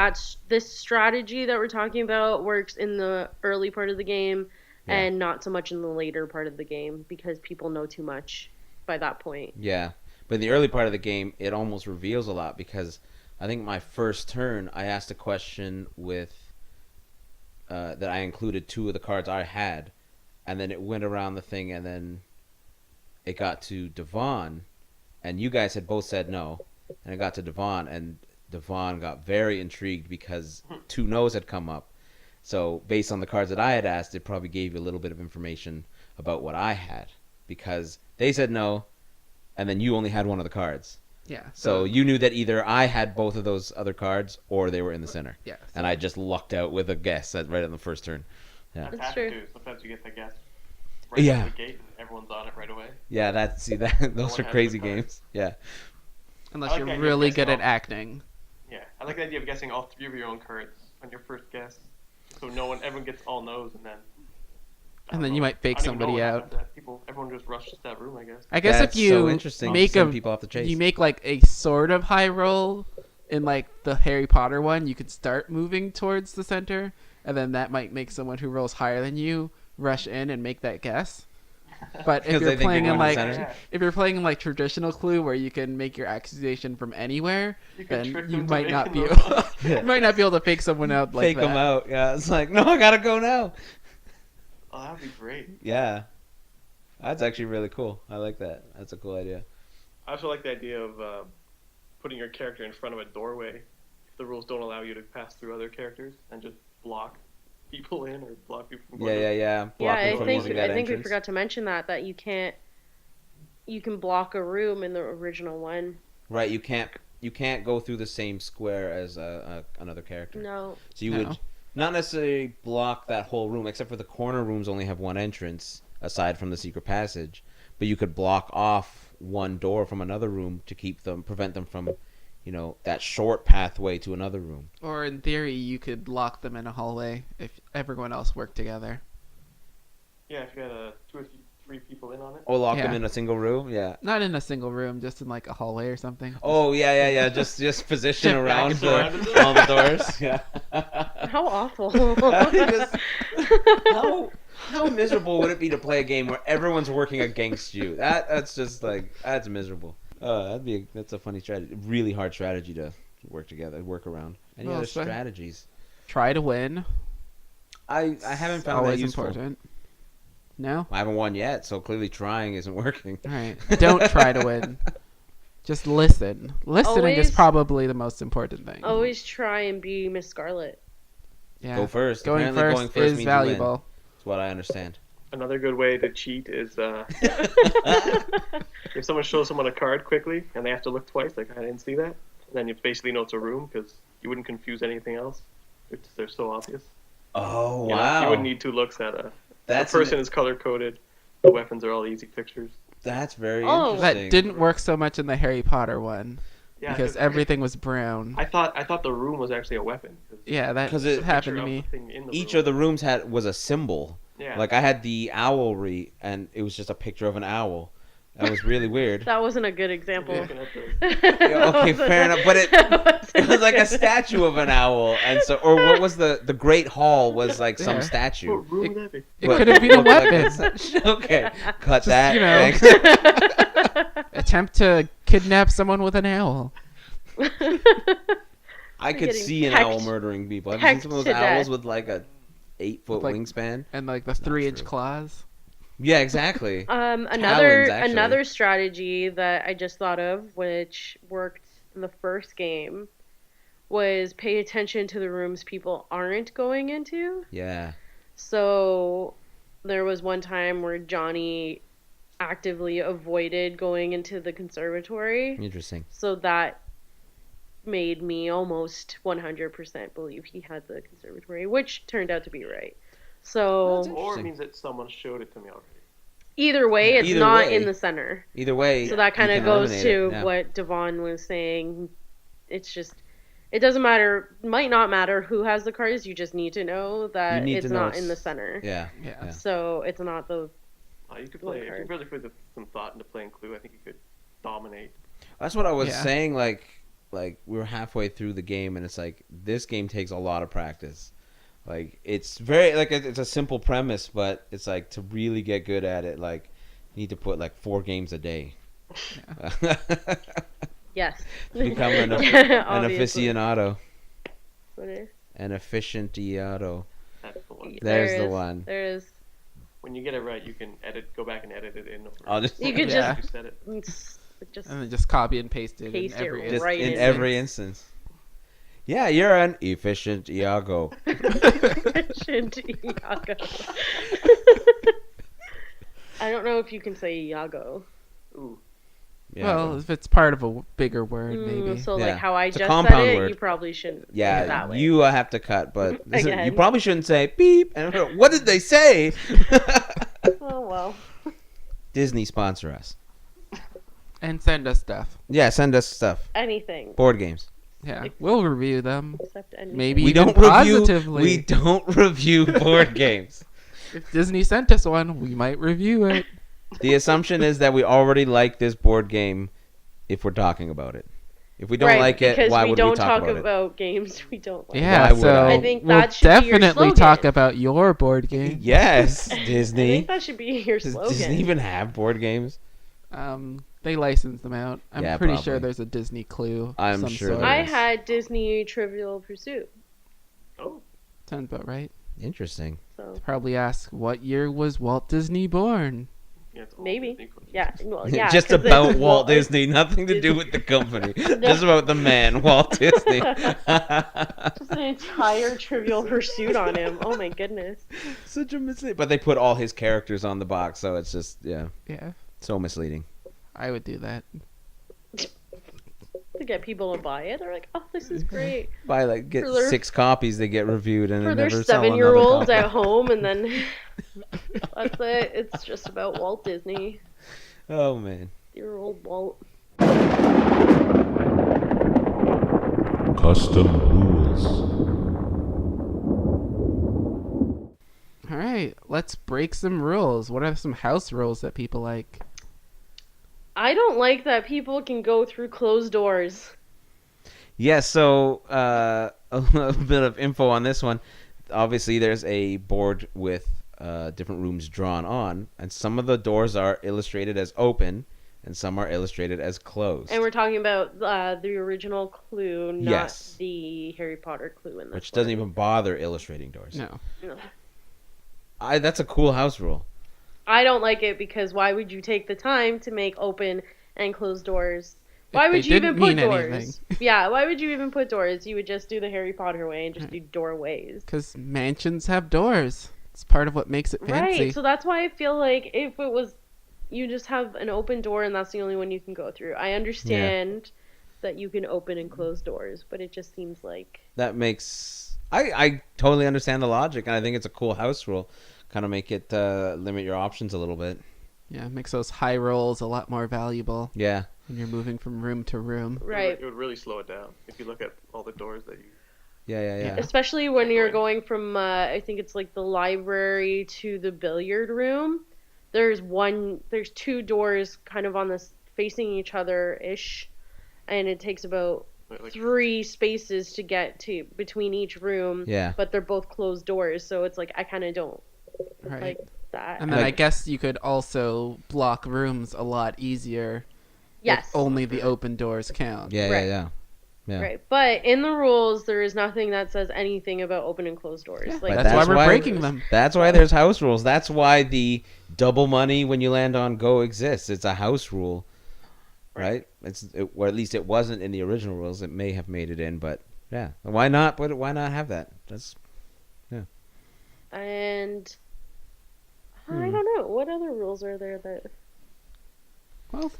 this strategy that we're talking about works in the early part of the game Yeah. and not so much in the later part of the game because people know too much by that point. Yeah, but in the early part of the game, it almost reveals a lot because I think my first turn, I asked a question with that I included 2 of the cards I had, and then it went around the thing, and then it got to Devon, and you guys had both said no, and it got to Devon, and Devon got very intrigued because 2 no's had come up. So based on the cards that I had asked, it probably gave you a little bit of information about what I had because they said no, and then you only had one of the cards. Yeah. So you knew that either I had both of those other cards or they were in the center. Yeah. And I just lucked out with a guess right on the first turn. Yeah. That's That's happened true. too. Sometimes you get the guess right Yeah. out of the gate and everyone's on it right away. Yeah, those one are has crazy the card. games. Yeah. Unless I like you're the idea of really guessing good at all- acting. Yeah, I like the idea of guessing all 3 of your own cards on your first guess, so everyone gets all no's, and then. I And don't then you know. might fake I don't even know somebody what out. happens after that. Everyone just rushes to that room, I guess. I guess That's if you so interesting. make Send a people off the chase. you make like a sort of high roll in like the Harry Potter one, you could start moving towards the center, and then that might make someone who rolls higher than you rush in and make that guess. But if 'Cause they you're think playing you're in going like to center. if you're playing in like traditional Clue where you can make your accusation from anywhere, You can then trick you them to might not be making able, you might not be able to fake someone out like Fake that. them out. Yeah, it's like, no, I gotta go now. Oh, that would be great. Yeah. That's actually really cool. I like that. That's a cool idea. I also like the idea of putting your character in front of a doorway if the rules don't allow you to pass through other characters and just block people in or block people from going Yeah. Yeah, Blocking I from think using that we entrance. forgot to mention that you can block a room in the original one. Right, you can't go through the same square as another character. No. So you No. would not necessarily block that whole room, except for the corner rooms only have one entrance aside from the secret passage. But you could block off one door from another room to prevent them from, that short pathway to another room. Or in theory, you could lock them in a hallway if everyone else worked together. Yeah, if you had 2 or 3 people in on it. Or lock Yeah. them in a single room. Yeah. Not in a single room, just in like a hallway or something. Oh yeah. Just position Shift back around and forth. all the doors. Yeah. How awful. Just- how miserable would it be to play a game where everyone's working against you? That's just like that's miserable. That's a funny strategy. Really hard strategy to work together, work around. Any Well, other so- strategies? Try to win. I haven't found that Always useful. important. No? I haven't won yet, so clearly trying isn't working. Alright. Don't try to win. Just listen. Listening is Always- probably the most important thing. Always try and be Miss Scarlet. Yeah. Go first. Going Apparently first going first is means you win. valuable. That's what I understand. Another good way to cheat is if someone shows someone a card quickly and they have to look twice, like I didn't see that, then you basically know it's a room because you wouldn't confuse anything else. They're so obvious. Oh You know, wow! you wouldn't need 2 looks at a That's person is color coded. The weapons are all easy fixtures. That's very Oh. interesting. That didn't work so much in the Harry Potter one Yeah, because everything was brown. I thought the room was actually a weapon. Yeah, that 'Cause it's a happened picture to of me. the thing in the Each room. of the rooms was a symbol. Yeah. Like I had the owlry, and it was just a picture of an owl. That was really weird. That wasn't a good example. Looking at the- Yeah, okay, fair enough. But it was like a statue of an owl, and so what was the Great Hall was like some Yeah. statue. What room would that be? It But could have been a looked like weapon. statue. Okay, cut Just, that. you know. Thanks. Attempt to kidnap someone with an owl. I could Getting see an pecked- owl murdering people. Have you seen pecked some of to those owls death. with like a 8-foot Like- wingspan? And like the 3-inch true. claws. Yeah, exactly. Another actually. another strategy that I just thought of, which worked in the first game, was pay attention to the rooms people aren't going into. Yeah. So there was one time where Johnny actively avoided going into the conservatory, Interesting. so that made me almost 100% believe he had the conservatory, which turned out to be right. So That's Or it Interesting. means that someone showed it to me already. either way, it's Either not way. in the center. Either way. So that kind you of can goes eliminate to it, yeah. what Devon was saying. It's just, it doesn't matter, might not matter who has the cards, you just need to know that need it's to know not it's- in the center. Yeah. Yeah. Yeah. So it's not the, You could One play if you card. really put some thought into playing Clue. I think you could dominate That's what I was Yeah. saying. Like we were halfway through the game, and it's like this game takes a lot of practice. Like it's very like it's a simple premise, but it's like to really get good at it, like you need to put like 4 games a day. Yes. Become an Obviously. aficionado, What is? an aficionado. That's the one. There's There the is- one. There is. When you get it right, you can go back and edit it in. I'll just You could Yeah. You said it. Just And then just copy and paste it Paste in it every just right in in every instance. Yeah, you're an efficient Iago. efficient Iago. I don't know if you can say Iago. Ooh. Yeah, Well, if it's part of a bigger word, maybe. So Yeah. like how I It's a just compound said it, word. you probably shouldn't say it yeah, that way. you have to cut, but this is- you Again. probably shouldn't say beep. And what did they say? Oh well. Disney sponsor us. And send us stuff. Yeah, send us stuff. Anything Board games. Yeah, we'll review them. except anything. Maybe We even don't review. positively. We don't review board games. If Disney sent us one, we might review it. The assumption is that we already like this board game if we're talking about it. If we don't Right, like it, because why we would don't we talk talk about it? games we don't like. Yeah, Why would so I? I think we'll that should be your definitely slogan. talk about your board game. Yes, I Disney. think that should be your Does slogan. Disney even have board games? They license them out. I'm Yeah, pretty probably. sure there's a Disney Clue. of I'm some sure sort. there I is. had Disney Trivial Pursuit. Oh. Sounds about right. Interesting. So Probably ask, what year was Walt Disney born? Yeah, it's all maybe. Disney questions. Yeah. Well, yeah. Just 'cause about it's Walt Disney, nothing to do with the company. Just about the man, Walt Disney. Just an entire Trivial Pursuit on him. Oh my goodness. Such a mistake. But they put all his characters on the box, so it's just Yeah, so misleading. I would do that. To get people to buy it, they're like, "Oh, this is great." Buy like get For their- 6 copies, they get reviewed, and For then their never sell another 7-year-olds copy. at home, and then that's it. It's just about Walt Disney. Oh man. Dear old Walt. Custom rules. All right, let's break some rules. What are some house rules that people like? I don't like that people can go through closed doors. Yeah, so a little bit of info on this one. Obviously, there's a board with different rooms drawn on, and some of the doors are illustrated as open, and some are illustrated as closed. And we're talking about the original Clue, not Yes. the Harry Potter Clue in this which one. doesn't even bother illustrating doors. No. No. That's a cool house rule. I don't like it because why would you take the time to make open and closed doors? Why If would they you even didn't put mean doors? anything. Yeah, why would you even put doors? You would just do the Harry Potter way and just do doorways. Because mansions have doors. It's part of what makes it fancy. Right, so that's why I feel like if it was, you just have an open door and that's the only one you can go through. I understand that you can open and close doors, but it just seems like That makes I totally understand the logic, and I think it's a cool house rule. Kind of make it limit your options a little bit. Yeah, it makes those high rolls a lot more valuable Yeah. when you're moving from room to room. right. It would really slow it down if you look at all the doors that you. Yeah. Especially when you're going from, I think it's like the library to the billiard room. There's 2 doors kind of on this facing each other ish, and it takes about Like, 3 spaces to get to between each room. Yeah. But they're both closed doors, so it's like I kind of don't Right. like that. And then Like- I guess you could also block rooms a lot easier Yes. if only the open doors count. Yeah. Right. Yeah. Right, but in the rules, there is nothing that says anything about open and closed doors. Yeah, Like But that's why we're breaking them. That's why there's house rules. That's why the double money when you land on go exists. It's a house rule, right? Or at least it wasn't in the original rules. It may have made it in, but yeah, why not? But why not have that? That's and I don't know what other rules are there that. Well,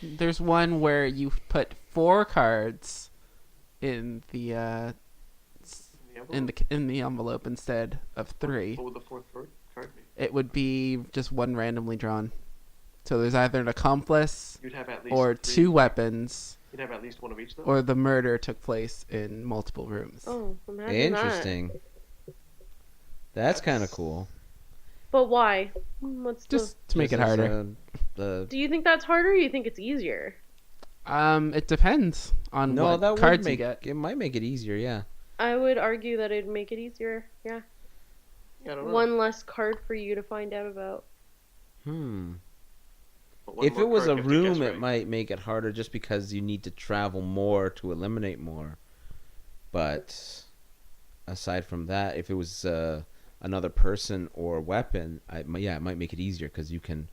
there's one where you put 4 cards in the in the envelope instead of 3. What would the fourth card be? It would be just one randomly drawn. So there's either an accomplice You'd have at least or 3. 2 weapons, You'd have at least one of each, though. or the murder took place in multiple rooms. Oh, imagine interesting. That's kind of cool. But why? What's Just to make it Just as harder. the Do you think that's harder? Or you think it's easier? It depends on No, what that would cards you make get. it might make it easier. Yeah. I would argue that it'd make it easier. Yeah. I don't know. One less card for you to find out about. But one If more it was card a you have to guess room, it right. might make it harder just because you need to travel more to eliminate more. But aside from that, if it was another person or weapon, it might make it easier because you can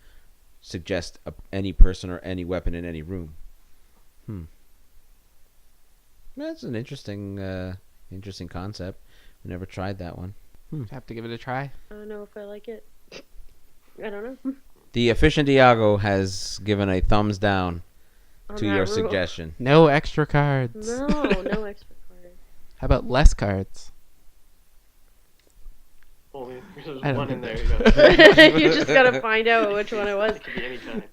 suggest any person or any weapon in any room. That's an interesting concept. We never tried that one. Have to give it a try. I don't know if I like it. I don't know. The efficient Diago has given a thumbs down On to that your rule. suggestion. No extra cards. No, no extra cards. How about less cards? Well, there's I don't one in think there. You just gotta find out which one it was. It could be any kind.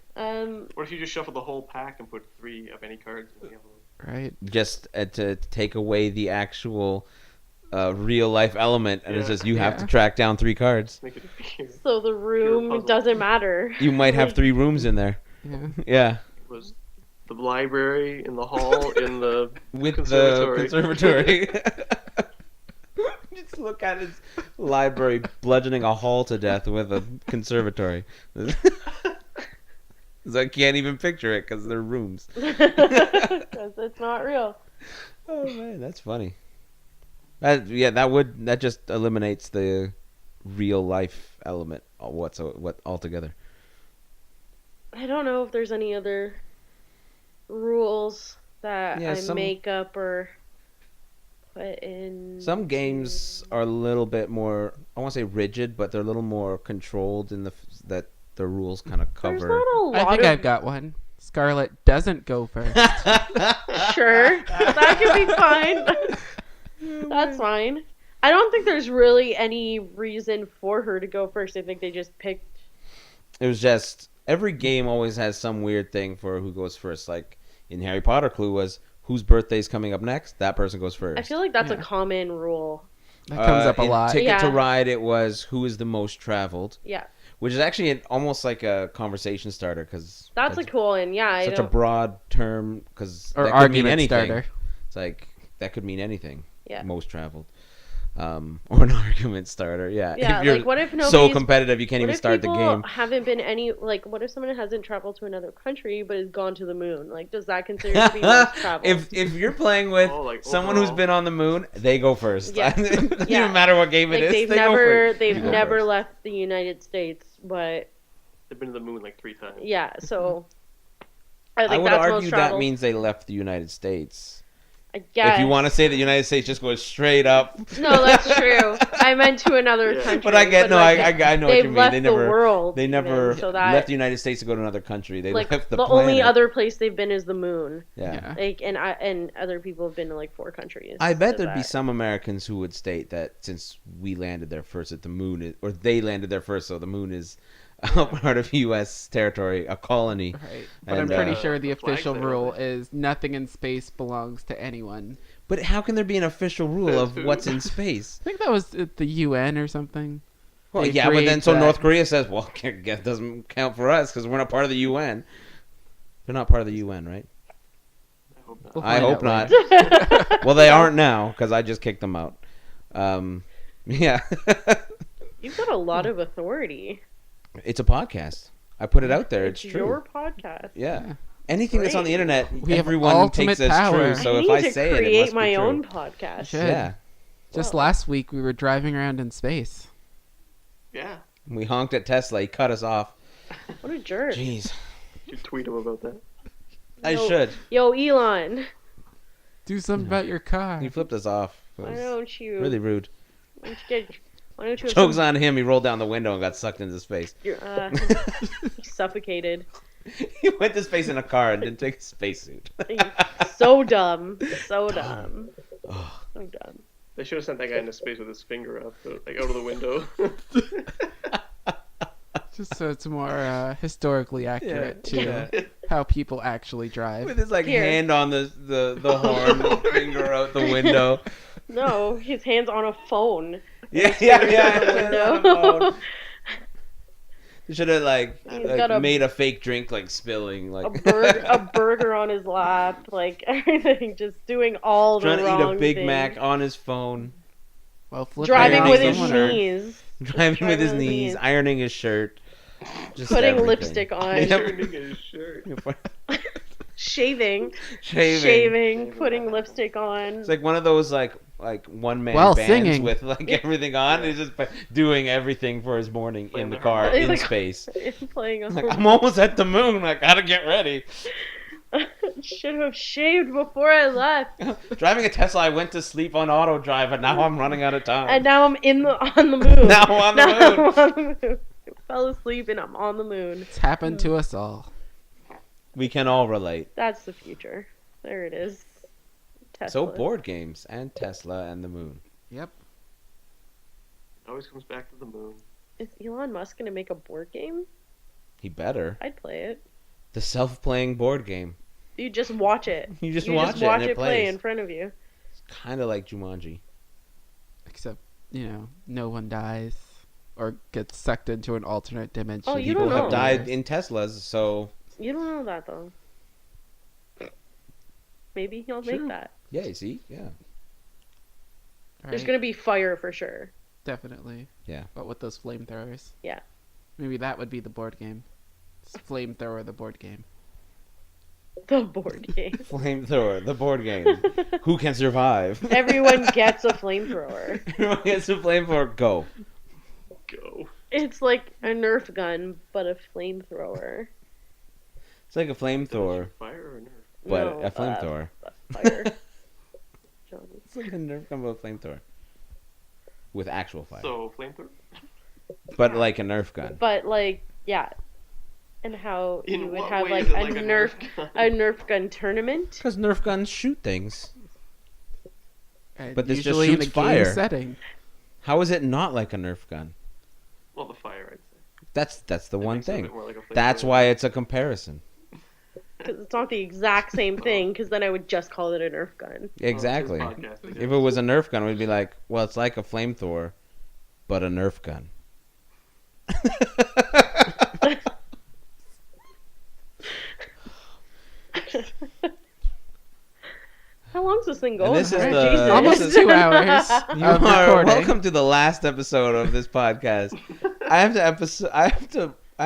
What if you just shuffle the whole pack and put 3 of any cards in the envelope? Right. Just to take away the actual real life element, and it Yeah. says you have Yeah. to track down 3 cards. Make it appear. So the room puzzle. doesn't matter. You might have 3 rooms in there. Yeah. Yeah, It was the library, in the hall, in the with conservatory. the conservatory. Just look at his library bludgeoning a hall to death with a conservatory. So I can't even picture it because they're rooms. Because it's not real. Oh man, that's funny. That just eliminates the real life element altogether. I don't know if there's any other rules that Yeah, I make up or put in. Some games are a little bit more, I won't say rigid, but they're a little more controlled in that the rules kind of There's cover. not a lot I think of. I've got one. Scarlet doesn't go first. Sure, that could be fine. That's fine. I don't think there's really any reason for her to go first. I think they just picked. It was just, every game always has some weird thing for who goes first. Like in Harry Potter, clue was whose birthday's coming up next, that person goes first. I feel like that's a Yeah. common rule. That comes up a in lot. Ticket Yeah. to Ride, it was who is the most traveled, Yeah, which is actually almost like a conversation starter because that's a cool one. Yeah, I such a don't. broad term because Or that could mean argument anything. starter. It's like that could mean anything. Yeah. Most traveled, or an argument starter. Yeah. Yeah, If you're like what if so nobody's competitive you can't What even if start the people game. haven't been any like? What if someone hasn't traveled to another country but has gone to the moon? Like, does that consider to be most travel? If you're playing with Oh, like someone who's overall. been on the moon, they go first. Yeah. It doesn't Yeah. even matter what game like it is. they've they go never first. they've You go never first. left the United States, but They've been to the moon like 3 times. yeah. So I I think would that's argue most that travel. means they left the United States. I guess. If you want to say the United States just goes straight up. No, that's true. I meant to another Yeah. country. But I get like, I know what they've you mean. left They never the world. they never even, so that left the United States to go to another country. They like left the only planet. other place they've been is the moon. Yeah. Yeah. Like and other people have been to like 4 countries. I bet so there'd be that- some Americans who would state that since we landed there first, that the moon is, or they landed there first, so the moon is a part of U.S. territory, a colony. Right. But And, I'm pretty uh, sure the the flag's official there, rule right? is nothing in space belongs to anyone. But how can there be an official rule of what's in space? I think that was at the UN or something. Well, They yeah, but agreed then so that- North Korea says, well, it doesn't count for us because we're not part of the UN. They're not part of the UN, right? I hope not. We'll I find hope out not. later. Well, they aren't now because I just kicked them out. Yeah. You've got a lot of authority. It's a podcast. I put it out there. It's true. Your podcast. Yeah. Anything that's on the Great. internet, We have everyone ultimate takes as power. true. So I if need I to say it, create it must my be true. own podcast. Should. Yeah. Just Wow. last week we were driving around in space. Yeah. We honked at Tesla. He cut us off. What a jerk. Jeez. You should tweet him about that. I No. should. Yo, Elon. Do something about your car. He flipped us off. It Why was don't you? really rude. Why don't you, why don't you have Joke's some- on him. He rolled down the window and got sucked into space. he suffocated. He went to space in a car and didn't take a spacesuit. So dumb. So dumb. Oh. So dumb. They should have sent that guy into space with his finger up, like out of the window. Just so it's more historically accurate to Yeah. how people actually drive. With his like Here. hand on the horn, finger out the window. No, his hand's on a phone. Yeah, Out the window. You should have He's got made a fake drink spilling a burger on his lap, everything, just doing all the trying to eat wrong a Big things. Mac on his phone. Well, flip Driving Ironing with his someone or- knees. Driving with his knees, ironing his shirt, just Putting everything. lipstick on. Turning his shirt. Shaving. Shaving. Putting lipstick on. It's like one of those one man While bands singing. with everything on. He's just doing everything for his morning in the car in space. Playing a I'm almost at the moon. I gotta get ready. Should have shaved before I left. Driving a Tesla, I went to sleep on auto drive, and now I'm running out of time. And now I'm on the moon. Now I'm on the moon. I'm on the moon. I fell asleep and I'm on the moon. It's happened to us all. We can all relate. That's the future. There it is. So Tesla. board games and Tesla and the moon. Yep. It always comes back to the moon. Is Elon Musk gonna make a board game? He better. I'd play it. The self-playing board game. You just watch it. You just You watch just it watch and it play plays. in front of you. It's kind of like Jumanji. Except, no one dies or gets sucked into an alternate dimension. Oh, you People don't have know. died in Teslas, so You don't know that though. Maybe he'll Sure. make that. yeah, you see? Yeah. All There's right, gonna be fire for sure. definitely. Yeah. But with those flamethrowers. Yeah. Maybe that would be the board game. It's flamethrower, the board game. The board game. Flamethrower, the board game. Who can survive? Everyone gets a flamethrower. Everyone gets a flamethrower. Go. Go. It's like a Nerf gun, but a flamethrower. It's like a flamethrower, Fire or Nerf? but No, a flamethrower. Fire. Johnny. It's like a Nerf gun, but a flamethrower. With actual fire. So, flamethrower? But like a Nerf gun. But yeah. And how In you would what have way like is it a like a Nerf gun? a Nerf gun tournament. Because Nerf guns shoot things. And But this just usually in shoots a game fire. setting. How is it not like a Nerf gun? Well, the fire, I'd say. That's the That one makes it a thing. bit more like a That's flamethrower. why it's a comparison. Because it's not the exact same thing. Because then I would just call it a Nerf gun. Exactly. Oh, it's his podcast again. If it was a Nerf gun, we'd be like, well, it's like a flamethrower, but a Nerf gun. How long's this thing going? And this is for? the- Jesus. Almost this is- 2 hours You of are recording. welcome to the last episode of this podcast. I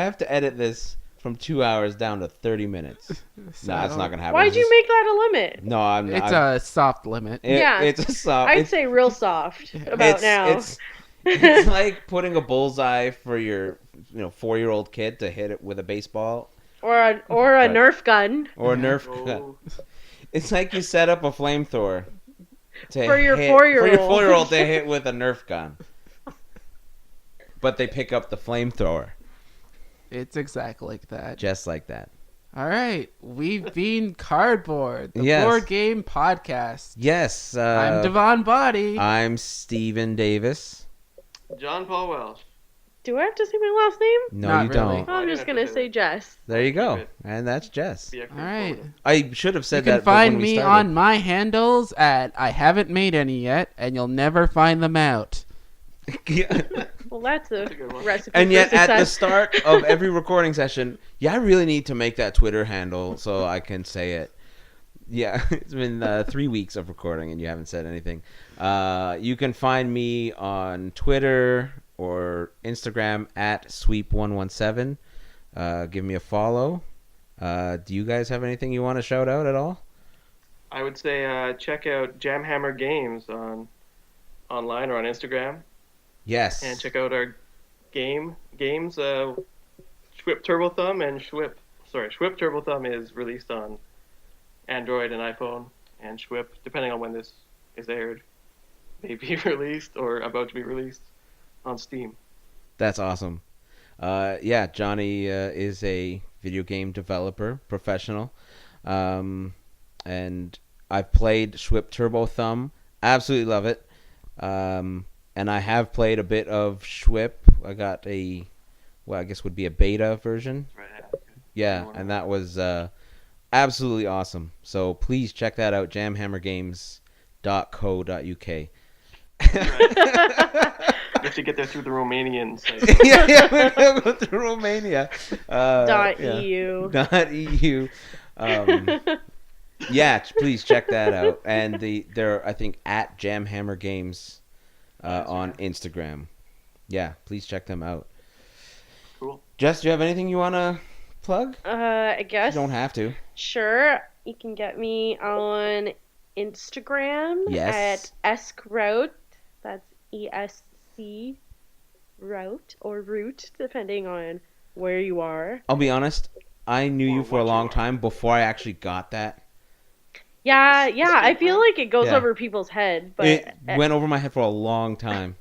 have to edit this from 2 hours down to 30 minutes. No, that's not gonna happen. Why'd It's you just- make that a limit? No, I'm not. It's a soft limit. Yeah. It's a soft. I'd it's, say real soft about now. It's like putting a bullseye for your 4-year-old kid to hit it with a baseball or a But- Nerf gun. or a Nerf gun. Oh, It's like you set up a flamethrower to For your hit- 4-year-old. For your 4-year-old to hit with a Nerf gun. But they pick up the flamethrower It's exactly like that. just like that. All right. We've been Cardboard, the Yes. board game podcast. Yes. I'm Devon Body. I'm Steven Davis. John Paul Welsh. Do I have to say my last name? No, Not you really. don't. Oh, I'm I just didn't gonna have to say do Jess. There you go. Good. And that's Jess. Be a All right. I should have You said can that. but when find we me started- on my handles at I haven't made any yet, and you'll never find them out. Well, that's a a good one. recipe And for yet, at the success. start of every recording session, I really need to make that Twitter handle so I can say it. Yeah, it's been 3 weeks of recording and you haven't said anything. You can find me on Twitter or Instagram at sweep117. Give me a follow. Do you guys have anything you want to shout out at all? I would say check out Jamhammer Games online or on Instagram, Yes. and check out our games. Schwip Turbo Thumb and Schwip. Sorry, Schwip Turbo Thumb is released on Android and iPhone, and Schwip, depending on when this is aired, may be released or about to be released on Steam. That's awesome. Yeah, Johnny is a video game developer, professional. And I've played Schwip Turbo Thumb. Absolutely love it. And I have played a bit of Schwip. I got I guess would be a beta version. Right. Yeah, and that was absolutely awesome. So please check that out, jamhammergames.co.uk. have to get there through the Romanian site. yeah, go through Romania. .eu. .eu. Yeah, please check that out. And they're I think at Jamhammer Games on Instagram. Yeah, please check them out. Cool. Jess, do you have anything you want to plug? I guess. You don't have to. Sure. You can get me on Instagram Yes. at escroute. That's ESC route or route, depending on where you are. I'll be honest. I knew Or you for a what long you are. time before I actually got that. Yeah. I feel like it goes Yeah. over people's head, but It went over my head for a long time.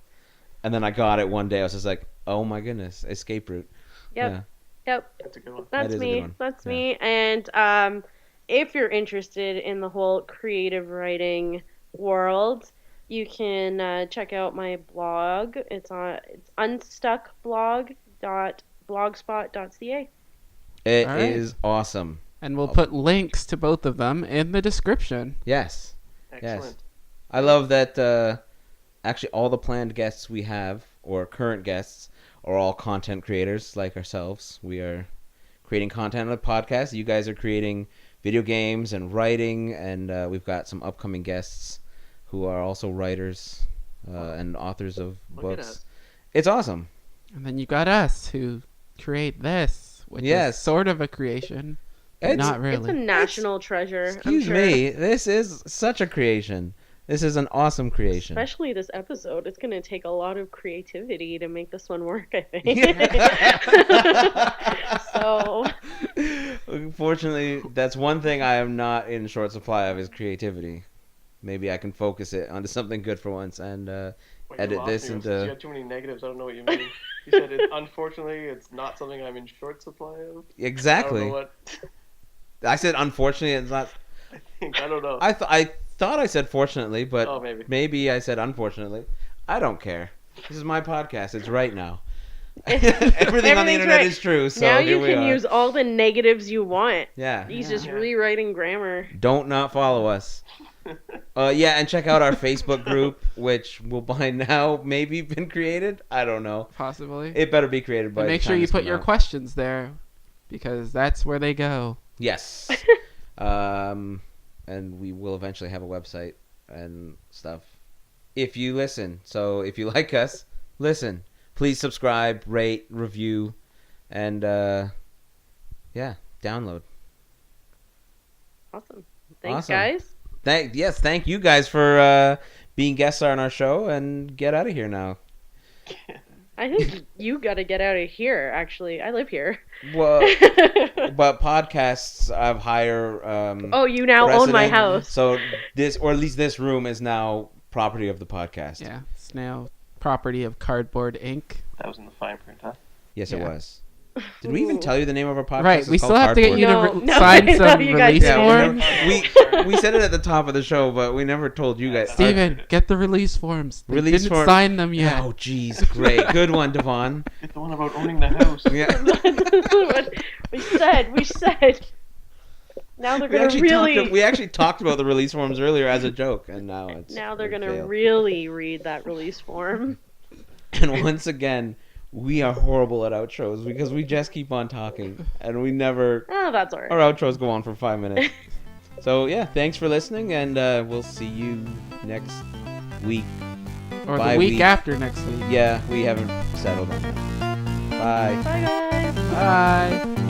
And then I got it one day. I was just like, oh my goodness, escape route. Yep. That's a good one. That's That is a me. good one. That's Yeah. me. And if you're interested in the whole creative writing world, you can check out my blog. It's unstuckblog.blogspot.ca. It All right. is awesome. And we'll put links to both of them in the description. Yes. Excellent. I love that actually all the planned guests we have, or current guests, are all content creators like ourselves. We are creating content on the podcast. You guys are creating video games and writing, and we've got some upcoming guests who are also writers and authors of Look at books. us. It's awesome. And then you got us who create this, which Yes. is sort of a creation, but It's- not It's really. a national treasure. I'm Excuse sure. me. This is such a creation. This is an awesome creation. Especially this episode. It's going to take a lot of creativity to make this one work, I think. So, Unfortunately, that's one thing I am not in short supply of is creativity. Maybe I can focus it onto something good for once and Well, you edit lost this me. into- You had too many negatives. I don't know what you mean. You said, unfortunately, it's not something I'm in short supply of. I exactly. don't know what. I said unfortunately. It's not. I don't know. I thought I said fortunately, but Oh, maybe. maybe I said unfortunately. I don't care. This is my podcast. It's right now. Everything on the Everything's internet right. is true. So now here you we can are. use all the negatives you want. Yeah. He's Yeah. just rewriting grammar. Don't not follow us. Yeah, and check out our Facebook group, which will by now maybe been created. I don't know. Possibly. It better be created by. And make the sure time you this put come your out. questions there, because that's where they go. Yes. And we will eventually have a website and stuff. If you listen, so if you like us, listen. Please subscribe, rate, review, and download. Awesome. Thanks, Awesome. guys. Thank you guys for being guests on our show, and get out of here now. I think you got to get out of here, actually. I live here. Well, but podcasts have higher. Oh, you now own my precedent. house. So this, or at least this room, is now property of the podcast. Yeah, it's now property of Cardboard Inc. That was in the fine print, huh? Yes, it Yeah. was. Did we even tell you the name of our podcast? Right, It's we called still have to get you Cardboard. to No, sign no, some you guys release didn't. forms. We said it at the top of the show, but we never told you guys. Steven, get the release forms. They Release didn't form- sign them yet. Oh, jeez, great, good one, Devon. It's the one about owning the house. Yeah. we said. Now they're We gonna really. we actually talked about the release forms earlier as a joke, and now it's Now they're a gonna fail. really read that release form. And once again, we are horrible at outros because we just keep on talking, and we never. Oh, that's alright. Our outros go on for 5 minutes. So yeah, thanks for listening, and we'll see you next week. Or Bye, the week week. after next week. Yeah, we haven't settled on that. Bye. Bye, guys. Bye.